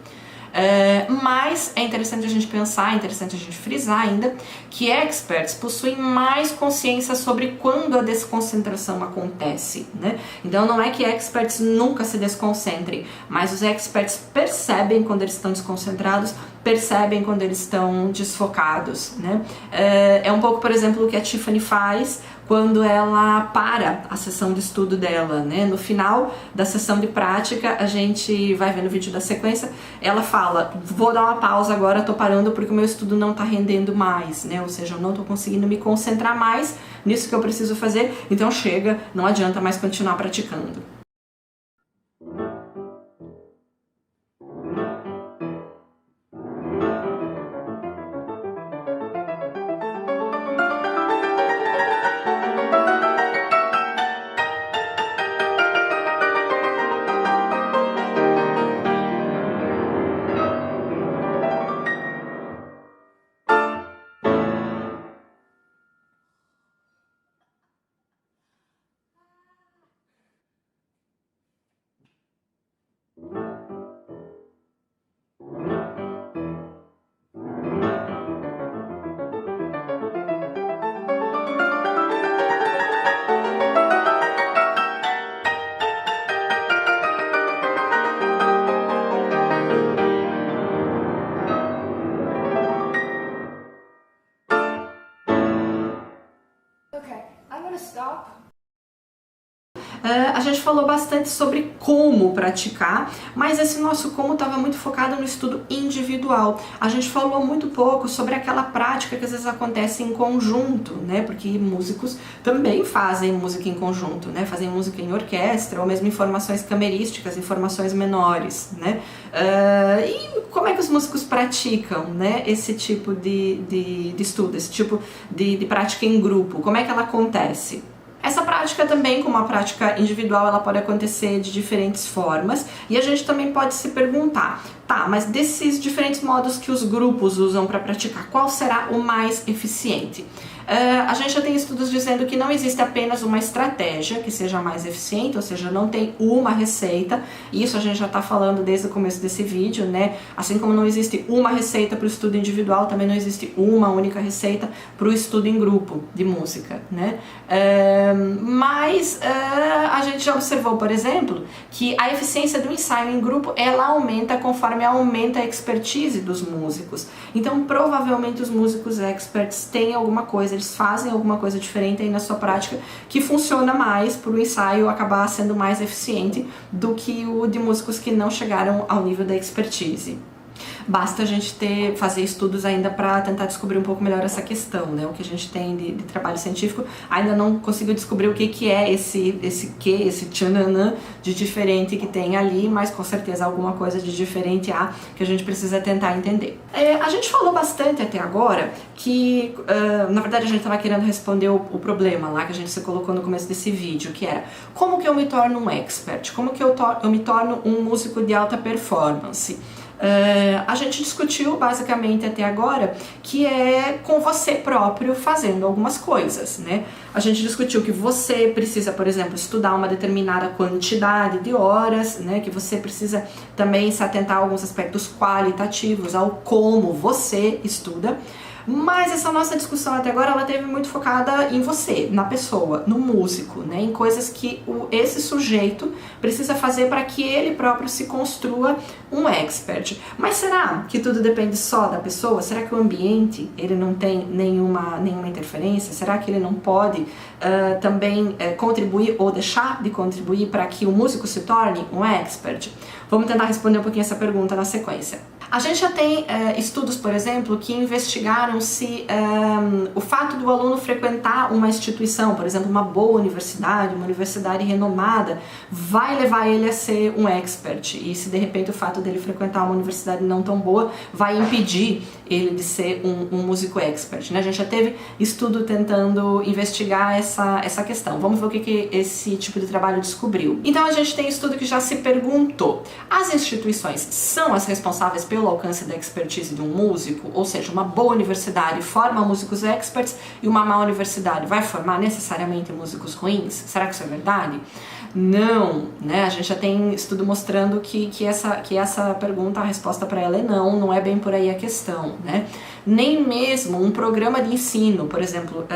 Mas é interessante a gente pensar, é interessante a gente frisar ainda que experts possuem mais consciência sobre quando a desconcentração acontece, né? Então não é que experts nunca se desconcentrem, mas os experts percebem quando eles estão desconcentrados, percebem quando eles estão desfocados, né? É um pouco, por exemplo, o que a Tiffany faz quando ela para a sessão de estudo dela, né? No final da sessão de prática, a gente vai ver no vídeo da sequência, ela fala, vou dar uma pausa agora, tô parando porque o meu estudo não tá rendendo mais, né? Ou seja, eu não tô conseguindo me concentrar mais nisso que eu preciso fazer, então chega, não adianta mais continuar praticando. A gente falou bastante sobre como praticar, mas esse nosso como estava muito focado no estudo individual. A gente falou muito pouco sobre aquela prática que às vezes acontece em conjunto, né? Porque músicos também fazem música em conjunto, né? Fazem música em orquestra ou mesmo em formações camerísticas, em formações menores, né? E como é que os músicos praticam, né? Esse tipo de estudo, esse tipo de prática em grupo? Como é que ela acontece? Essa prática também, como a prática individual, ela pode acontecer de diferentes formas e a gente também pode se perguntar, tá, mas desses diferentes modos que os grupos usam para praticar, qual será o mais eficiente? A gente já tem estudos dizendo que não existe apenas uma estratégia que seja mais eficiente, ou seja, não tem uma receita. Isso a gente já está falando desde o começo desse vídeo, né? Assim como não existe uma receita para o estudo individual, também não existe uma única receita para o estudo em grupo de música, né? Mas a gente já observou, por exemplo, que a eficiência do ensaio em grupo, ela aumenta conforme aumenta a expertise dos músicos. Então, provavelmente os músicos experts têm alguma coisa, eles fazem alguma coisa diferente aí na sua prática que funciona mais para o ensaio acabar sendo mais eficiente do que o de músicos que não chegaram ao nível da expertise. Basta a gente fazer estudos ainda para tentar descobrir um pouco melhor essa questão, né? O que a gente tem de trabalho científico ainda não conseguiu descobrir o que é esse tchananã de diferente que tem ali, mas com certeza alguma coisa de diferente há que a gente precisa tentar entender. A gente falou bastante até agora que, na verdade, a gente estava querendo responder o problema lá que a gente se colocou no começo desse vídeo, que era como que eu me torno um expert? Como que eu me torno um músico de alta performance? A gente discutiu basicamente até agora que é com você próprio fazendo algumas coisas, né? A gente discutiu que você precisa, por exemplo, estudar uma determinada quantidade de horas, né? Que você precisa também se atentar a alguns aspectos qualitativos, ao como você estuda. Mas essa nossa discussão até agora, ela teve muito focada em você, na pessoa, no músico, né? Em coisas que esse sujeito precisa fazer para que ele próprio se construa um expert. Mas será que tudo depende só da pessoa? Será que o ambiente, ele não tem nenhuma interferência? Será que ele não pode também contribuir ou deixar de contribuir para que o músico se torne um expert? Vamos tentar responder um pouquinho essa pergunta na sequência. A gente já tem estudos, por exemplo, que investigaram se o fato do aluno frequentar uma instituição, por exemplo, uma boa universidade, uma universidade renomada, vai levar ele a ser um expert, e se de repente o fato dele frequentar uma universidade não tão boa vai impedir ele de ser um músico expert, né? A gente já teve estudo tentando investigar essa questão. Vamos ver o que esse tipo de trabalho descobriu. Então a gente tem estudo que já se perguntou: as instituições são as responsáveis pelo alcance da expertise de um músico? Ou seja, uma boa universidade forma músicos experts e uma má universidade vai formar necessariamente músicos ruins? Será que isso é verdade? Não, né? A gente já tem estudo mostrando que essa pergunta, a resposta para ela é não é bem por aí a questão, né? Nem mesmo um programa de ensino, por exemplo,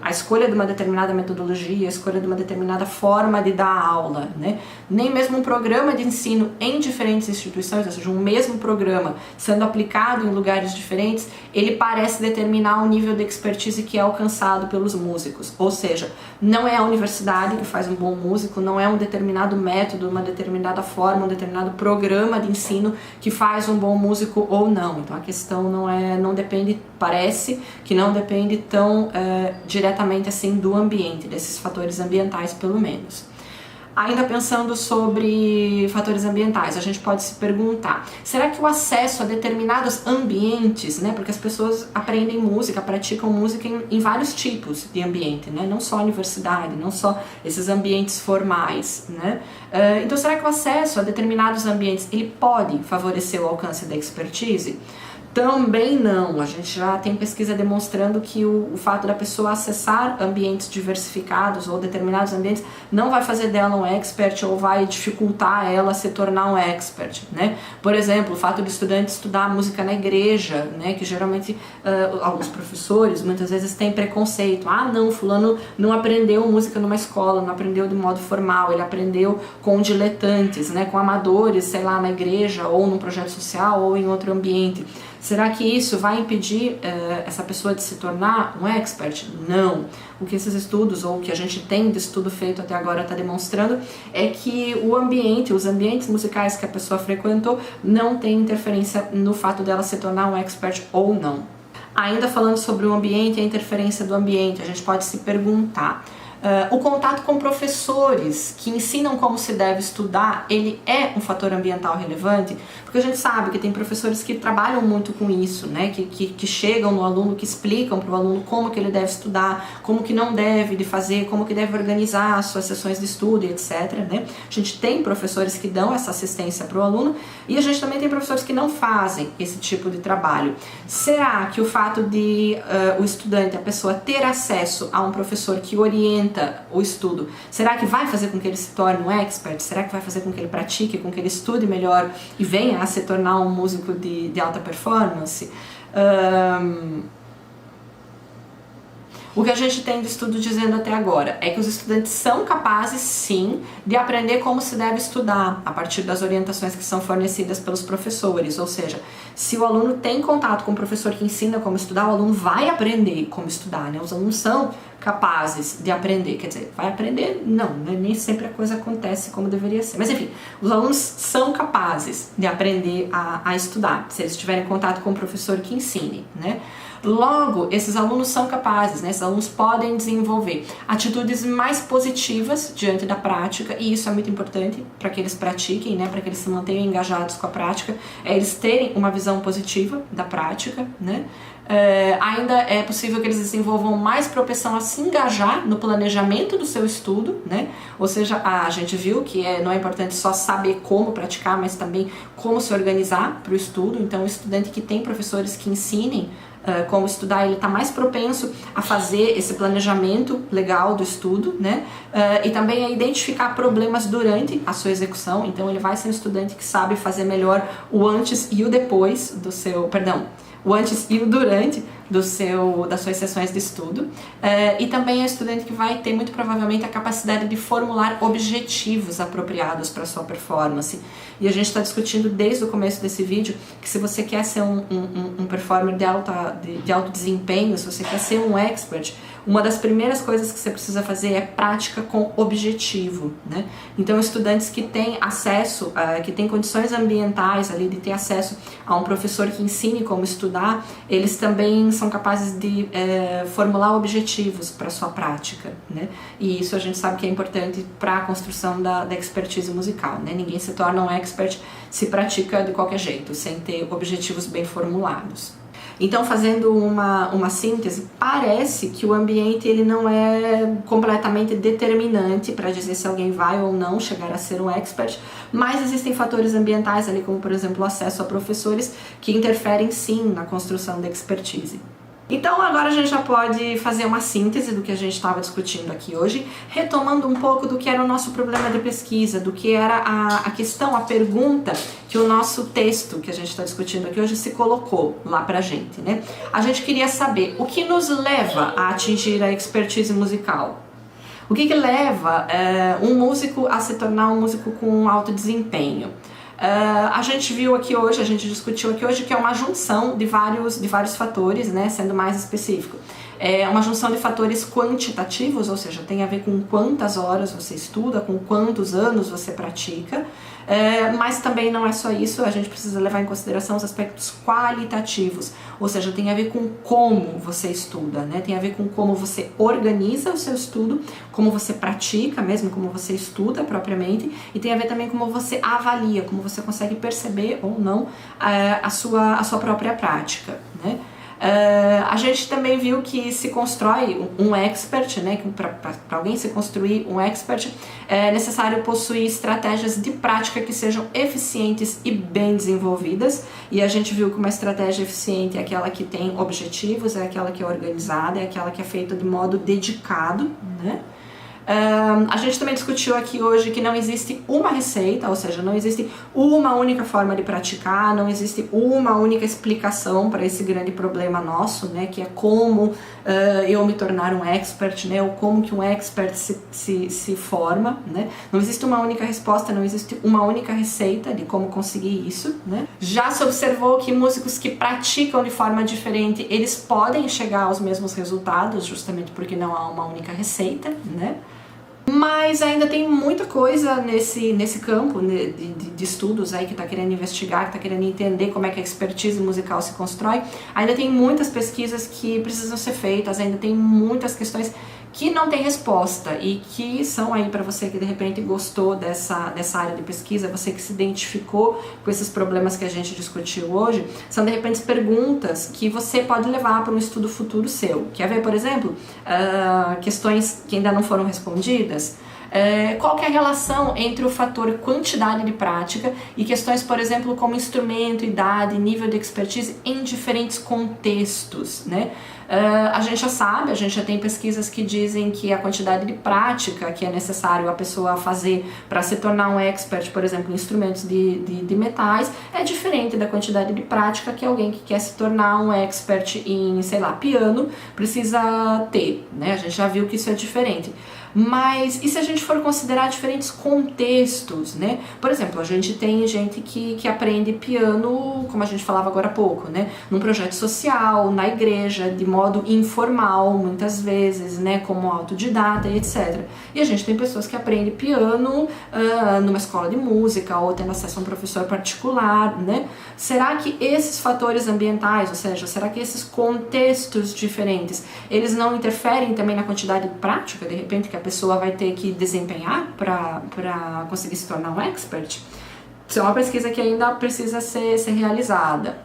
a escolha de uma determinada metodologia, a escolha de uma determinada forma de dar aula, né? Nem mesmo um programa de ensino em diferentes instituições, ou seja, um mesmo programa sendo aplicado em lugares diferentes, ele parece determinar o nível de expertise que é alcançado pelos músicos. Ou seja, não é a universidade que faz um bom músico, não é um determinado método, uma determinada forma, um determinado programa de ensino que faz um bom músico ou não. Então a questão não depende, parece que não depende tão diretamente assim do ambiente, desses fatores ambientais pelo menos. Ainda pensando sobre fatores ambientais, a gente pode se perguntar: será que o acesso a determinados ambientes, né, porque as pessoas aprendem música, praticam música em vários tipos de ambiente, né, não só a universidade, não só esses ambientes formais, né? Então será que o acesso a determinados ambientes ele pode favorecer o alcance da expertise? Também não. A gente já tem pesquisa demonstrando que o fato da pessoa acessar ambientes diversificados ou determinados ambientes não vai fazer dela um expert ou vai dificultar ela se tornar um expert, né? Por exemplo, o fato do estudante estudar música na igreja, né? Que geralmente alguns professores muitas vezes têm preconceito. Ah, não, fulano não aprendeu música numa escola, não aprendeu de modo formal, ele aprendeu com diletantes, né? Com amadores, sei lá, na igreja ou num projeto social ou em outro ambiente. Será que isso vai impedir essa pessoa de se tornar um expert? Não. O que esses estudos, ou o que a gente tem de estudo feito até agora está demonstrando é que o ambiente, os ambientes musicais que a pessoa frequentou não tem interferência no fato dela se tornar um expert ou não. Ainda falando sobre o ambiente e a interferência do ambiente, a gente pode se perguntar: o contato com professores que ensinam como se deve estudar, ele é um fator ambiental relevante? Porque a gente sabe que tem professores que trabalham muito com isso, né? Que chegam no aluno, que explicam para o aluno como que ele deve estudar, como que não deve de fazer, como que deve organizar as suas sessões de estudo, etc, né? A gente tem professores que dão essa assistência para o aluno e a gente também tem professores que não fazem esse tipo de trabalho. Será que o fato de o estudante, a pessoa ter acesso a um professor que orienta o estudo, será que vai fazer com que ele se torne um expert? Será que vai fazer com que ele pratique, com que ele estude melhor e venha a se tornar um músico de alta performance? O que a gente tem de estudo dizendo até agora é que os estudantes são capazes, sim, de aprender como se deve estudar a partir das orientações que são fornecidas pelos professores. Ou seja, se o aluno tem contato com o professor que ensina como estudar, o aluno vai aprender como estudar, né? Os alunos são capazes de aprender, quer dizer, vai aprender? Não, né? Nem sempre a coisa acontece como deveria ser. Mas enfim, os alunos são capazes de aprender a estudar, se eles tiverem contato com o professor que ensine, né? Logo, esses alunos são capazes, né? Esses alunos podem desenvolver atitudes mais positivas diante da prática, e isso é muito importante para que eles pratiquem, né? Para que eles se mantenham engajados com a prática, eles terem uma visão positiva da prática, né? Ainda é possível que eles desenvolvam mais propensão a se engajar no planejamento do seu estudo, né? Ou seja, a gente viu que não é importante só saber como praticar, mas também como se organizar para o estudo. Então, o estudante que tem professores que ensinem como estudar, ele está mais propenso a fazer esse planejamento legal do estudo, né? E também a identificar problemas durante a sua execução. Então ele vai ser um estudante que sabe fazer melhor o antes e o depois do seu, o antes e o durante das suas sessões de estudo, e também é um estudante que vai ter muito provavelmente a capacidade de formular objetivos apropriados para a sua performance. E a gente está discutindo desde o começo desse vídeo que se você quer ser um performer de alto desempenho, se você quer ser um expert, uma das primeiras coisas que você precisa fazer é prática com objetivo, né? Então, estudantes que têm acesso, que têm condições ambientais ali de ter acesso a um professor que ensine como estudar, eles também são capazes de formular objetivos para sua prática, né? E isso a gente sabe que é importante para a construção da expertise musical, né? Ninguém se torna um expert se pratica de qualquer jeito, sem ter objetivos bem formulados. Então, fazendo uma síntese, parece que o ambiente ele não é completamente determinante para dizer se alguém vai ou não chegar a ser um expert, mas existem fatores ambientais ali, como por exemplo o acesso a professores, que interferem sim na construção da expertise. Então agora a gente já pode fazer uma síntese do que a gente estava discutindo aqui hoje, retomando um pouco do que era o nosso problema de pesquisa, do que era a questão, a pergunta que o nosso texto que a gente está discutindo aqui hoje se colocou lá pra gente, né? A gente queria saber o que nos leva a atingir a expertise musical. O que leva um músico a se tornar um músico com alto desempenho? A gente viu aqui hoje, a gente discutiu aqui hoje que é uma junção de vários fatores, né, sendo mais específico. É uma junção de fatores quantitativos, ou seja, tem a ver com quantas horas você estuda, com quantos anos você pratica, mas também não é só isso, a gente precisa levar em consideração os aspectos qualitativos, ou seja, tem a ver com como você estuda, né? Tem a ver com como você organiza o seu estudo, como você pratica mesmo, como você estuda propriamente, e tem a ver também como você avalia, como você consegue perceber ou não a sua própria prática, né? A gente também viu que se constrói um expert, né? Para alguém se construir um expert é necessário possuir estratégias de prática que sejam eficientes e bem desenvolvidas, e a gente viu que uma estratégia eficiente é aquela que tem objetivos, é aquela que é organizada, é aquela que é feita de modo dedicado, né? A gente também discutiu aqui hoje que não existe uma receita, ou seja, não existe uma única forma de praticar, não existe uma única explicação para esse grande problema nosso, né, que é como eu me tornar um expert, né, ou como que um expert se forma, né. Não existe uma única resposta, não existe uma única receita de como conseguir isso, né. Já se observou que músicos que praticam de forma diferente, eles podem chegar aos mesmos resultados, justamente porque não há uma única receita, né. Mas ainda tem muita coisa nesse campo de estudos aí que está querendo investigar, que está querendo entender como é que a expertise musical se constrói. Ainda tem muitas pesquisas que precisam ser feitas, ainda tem muitas questões que não tem resposta e que são aí para você que de repente gostou dessa área de pesquisa, você que se identificou com esses problemas que a gente discutiu hoje, são de repente perguntas que você pode levar para um estudo futuro seu. Quer ver, por exemplo, questões que ainda não foram respondidas? Qual que é a relação entre o fator quantidade de prática e questões, por exemplo, como instrumento, idade, nível de expertise em diferentes contextos, né? A gente já sabe, a gente já tem pesquisas que dizem que a quantidade de prática que é necessário a pessoa fazer para se tornar um expert, por exemplo, em instrumentos de metais, é diferente da quantidade de prática que alguém que quer se tornar um expert em, sei lá, piano precisa ter, né? A gente já viu que isso é diferente. Mas e se a gente for considerar diferentes contextos, né? Por exemplo, a gente tem gente que aprende piano, como a gente falava agora há pouco, né? Num projeto social, na igreja, de modo informal, muitas vezes, né? Como autodidata e etc. E a gente tem pessoas que aprendem piano numa escola de música ou tendo acesso a um professor particular, né? Será que esses fatores ambientais, ou seja, será que esses contextos diferentes, eles não interferem também na quantidade de prática, de repente, que a pessoa vai ter que desempenhar para conseguir se tornar um expert? Isso é uma pesquisa que ainda precisa ser realizada.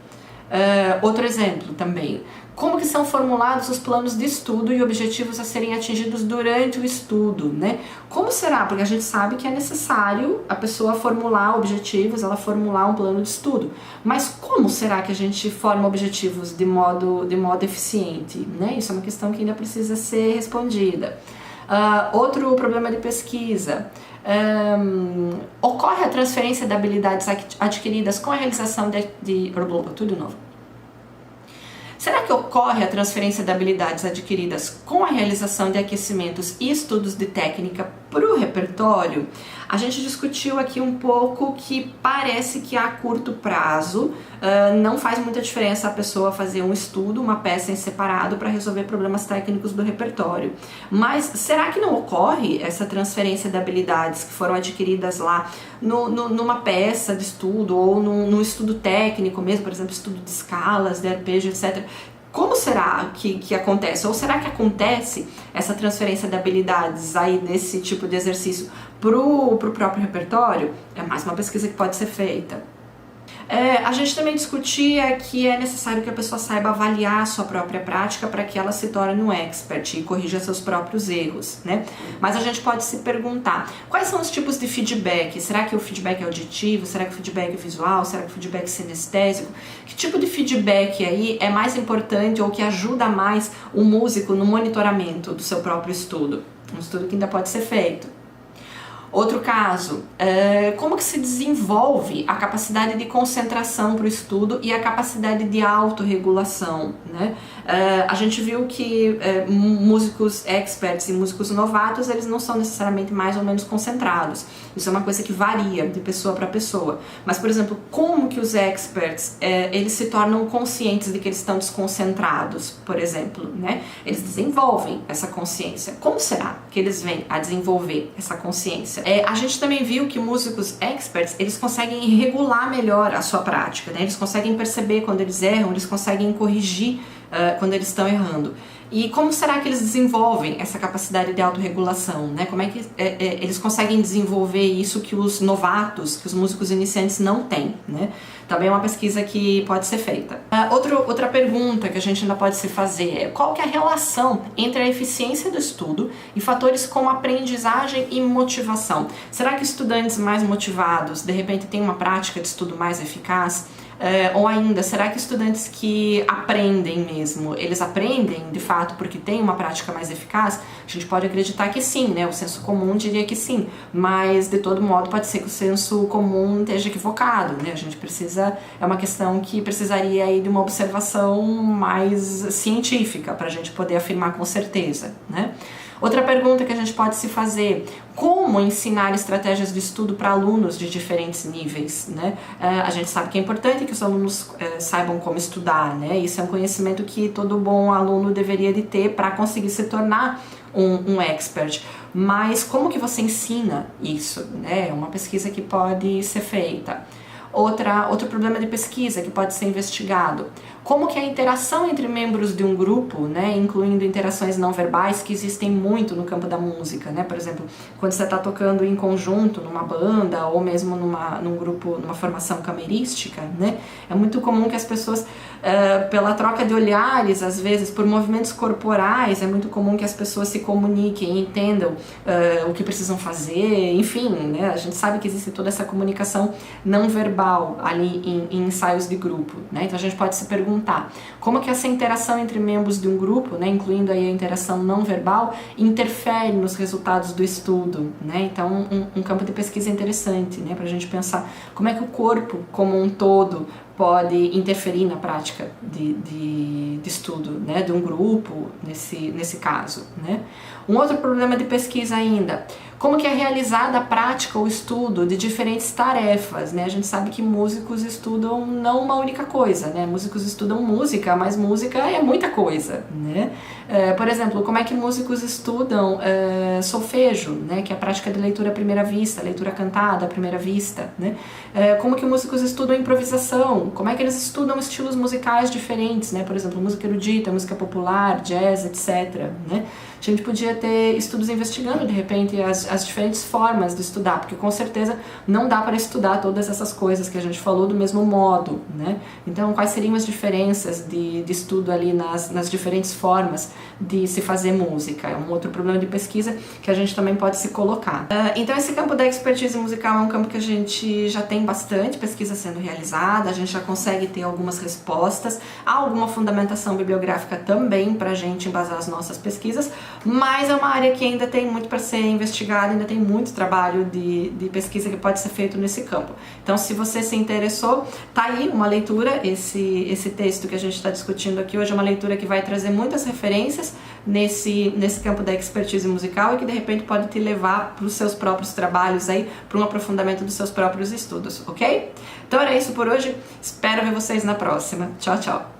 Outro exemplo também, como que são formulados os planos de estudo e objetivos a serem atingidos durante o estudo, né? Como será? Porque a gente sabe que é necessário a pessoa formular objetivos, ela formular um plano de estudo. Mas como será que a gente forma objetivos de modo eficiente, né? Isso é uma questão que ainda precisa ser respondida. Outro problema de pesquisa. Ocorre a transferência de habilidades adquiridas com a realização tudo novo. Será que ocorre a transferência de habilidades adquiridas com a realização de aquecimentos e estudos de técnica para o repertório? A gente discutiu aqui um pouco que parece que a curto prazo não faz muita diferença a pessoa fazer um estudo, uma peça em separado para resolver problemas técnicos do repertório. Mas será que não ocorre essa transferência de habilidades que foram adquiridas lá numa peça de estudo ou num estudo técnico mesmo, por exemplo, estudo de escalas, de arpejo, etc. Como será que acontece? Ou será que acontece essa transferência de habilidades aí nesse tipo de exercício pro próprio repertório? É mais uma pesquisa que pode ser feita. A gente também discutia que é necessário que a pessoa saiba avaliar a sua própria prática para que ela se torne um expert e corrija seus próprios erros, né? Mas a gente pode se perguntar, quais são os tipos de feedback? Será que o feedback é auditivo? Será que o feedback é visual? Será que o feedback é sinestésico? Que tipo de feedback aí é mais importante ou que ajuda mais o músico no monitoramento do seu próprio estudo? Um estudo que ainda pode ser feito. Outro caso, como que se desenvolve a capacidade de concentração para o estudo e a capacidade de autorregulação, né? A gente viu que músicos experts e músicos novatos, eles não são necessariamente mais ou menos concentrados. Isso é uma coisa que varia de pessoa para pessoa. Mas, por exemplo, como que os experts, eles se tornam conscientes de que eles estão desconcentrados, por exemplo, né? Eles desenvolvem essa consciência. Como será que eles vêm a desenvolver essa consciência? A gente também viu que músicos experts, eles conseguem regular melhor a sua prática, né? Eles conseguem perceber quando eles erram, eles conseguem corrigir quando eles estão errando. E como será que eles desenvolvem essa capacidade de autorregulação, né? Como é que eles conseguem desenvolver isso que os novatos, que os músicos iniciantes não têm, né? Também é uma pesquisa que pode ser feita. Outra pergunta que a gente ainda pode se fazer é qual que é a relação entre a eficiência do estudo e fatores como aprendizagem e motivação? Será que estudantes mais motivados, de repente, têm uma prática de estudo mais eficaz? Ou ainda, será que estudantes que aprendem mesmo, eles aprendem de fato porque tem uma prática mais eficaz? A gente pode acreditar que sim, né? O senso comum diria que sim, mas de todo modo pode ser que o senso comum esteja equivocado, né? A gente precisa, é uma questão que precisaria aí de uma observação mais científica para a gente poder afirmar com certeza, né? Outra pergunta que a gente pode se fazer, como ensinar estratégias de estudo para alunos de diferentes níveis, né? A gente sabe que é importante que os alunos saibam como estudar, né? Isso é um conhecimento que todo bom aluno deveria de ter para conseguir se tornar um expert. Mas como que você ensina isso, né? É uma pesquisa que pode ser feita. Outro problema de pesquisa que pode ser investigado. Como que a interação entre membros de um grupo, né, incluindo interações não verbais que existem muito no campo da música, né? Por exemplo, quando você está tocando em conjunto, numa banda ou mesmo num grupo, numa formação camerística, né? É muito comum que as pessoas, pela troca de olhares, às vezes, por movimentos corporais, é muito comum que as pessoas se comuniquem, entendam o que precisam fazer, enfim, né? A gente sabe que existe toda essa comunicação não verbal ali em ensaios de grupo, né? Então a gente pode se perguntar como que essa interação entre membros de um grupo, né, incluindo aí a interação não verbal, interfere nos resultados do estudo, né? Então um campo de pesquisa interessante, né, para a gente pensar como é que o corpo como um todo pode interferir na prática de estudo, né, de um grupo nesse caso, né? Um outro problema de pesquisa ainda, como que é realizada a prática ou estudo de diferentes tarefas, né? A gente sabe que músicos estudam não uma única coisa, né? Músicos estudam música, mas música é muita coisa, né? Por exemplo, como é que músicos estudam solfejo, né? Que é a prática de leitura à primeira vista, leitura cantada à primeira vista, né? Como que músicos estudam improvisação? Como é que eles estudam estilos musicais diferentes, né? Por exemplo, música erudita, música popular, jazz, etc., né? A gente podia ter estudos investigando, de repente, as diferentes formas de estudar, porque com certeza não dá para estudar todas essas coisas que a gente falou do mesmo modo, né? Então, quais seriam as diferenças de estudo ali nas diferentes formas de se fazer música? É um outro problema de pesquisa que a gente também pode se colocar. Então, esse campo da expertise musical é um campo que a gente já tem bastante pesquisa sendo realizada, a gente já consegue ter algumas respostas, há alguma fundamentação bibliográfica também para a gente embasar as nossas pesquisas, mas é uma área que ainda tem muito para ser investigada, ainda tem muito trabalho de pesquisa que pode ser feito nesse campo. Então, se você se interessou, tá aí uma leitura, esse texto que a gente está discutindo aqui hoje é uma leitura que vai trazer muitas referências nesse campo da expertise musical e que de repente pode te levar para os seus próprios trabalhos aí, para um aprofundamento dos seus próprios estudos, ok? Então era isso por hoje, espero ver vocês na próxima. Tchau, tchau!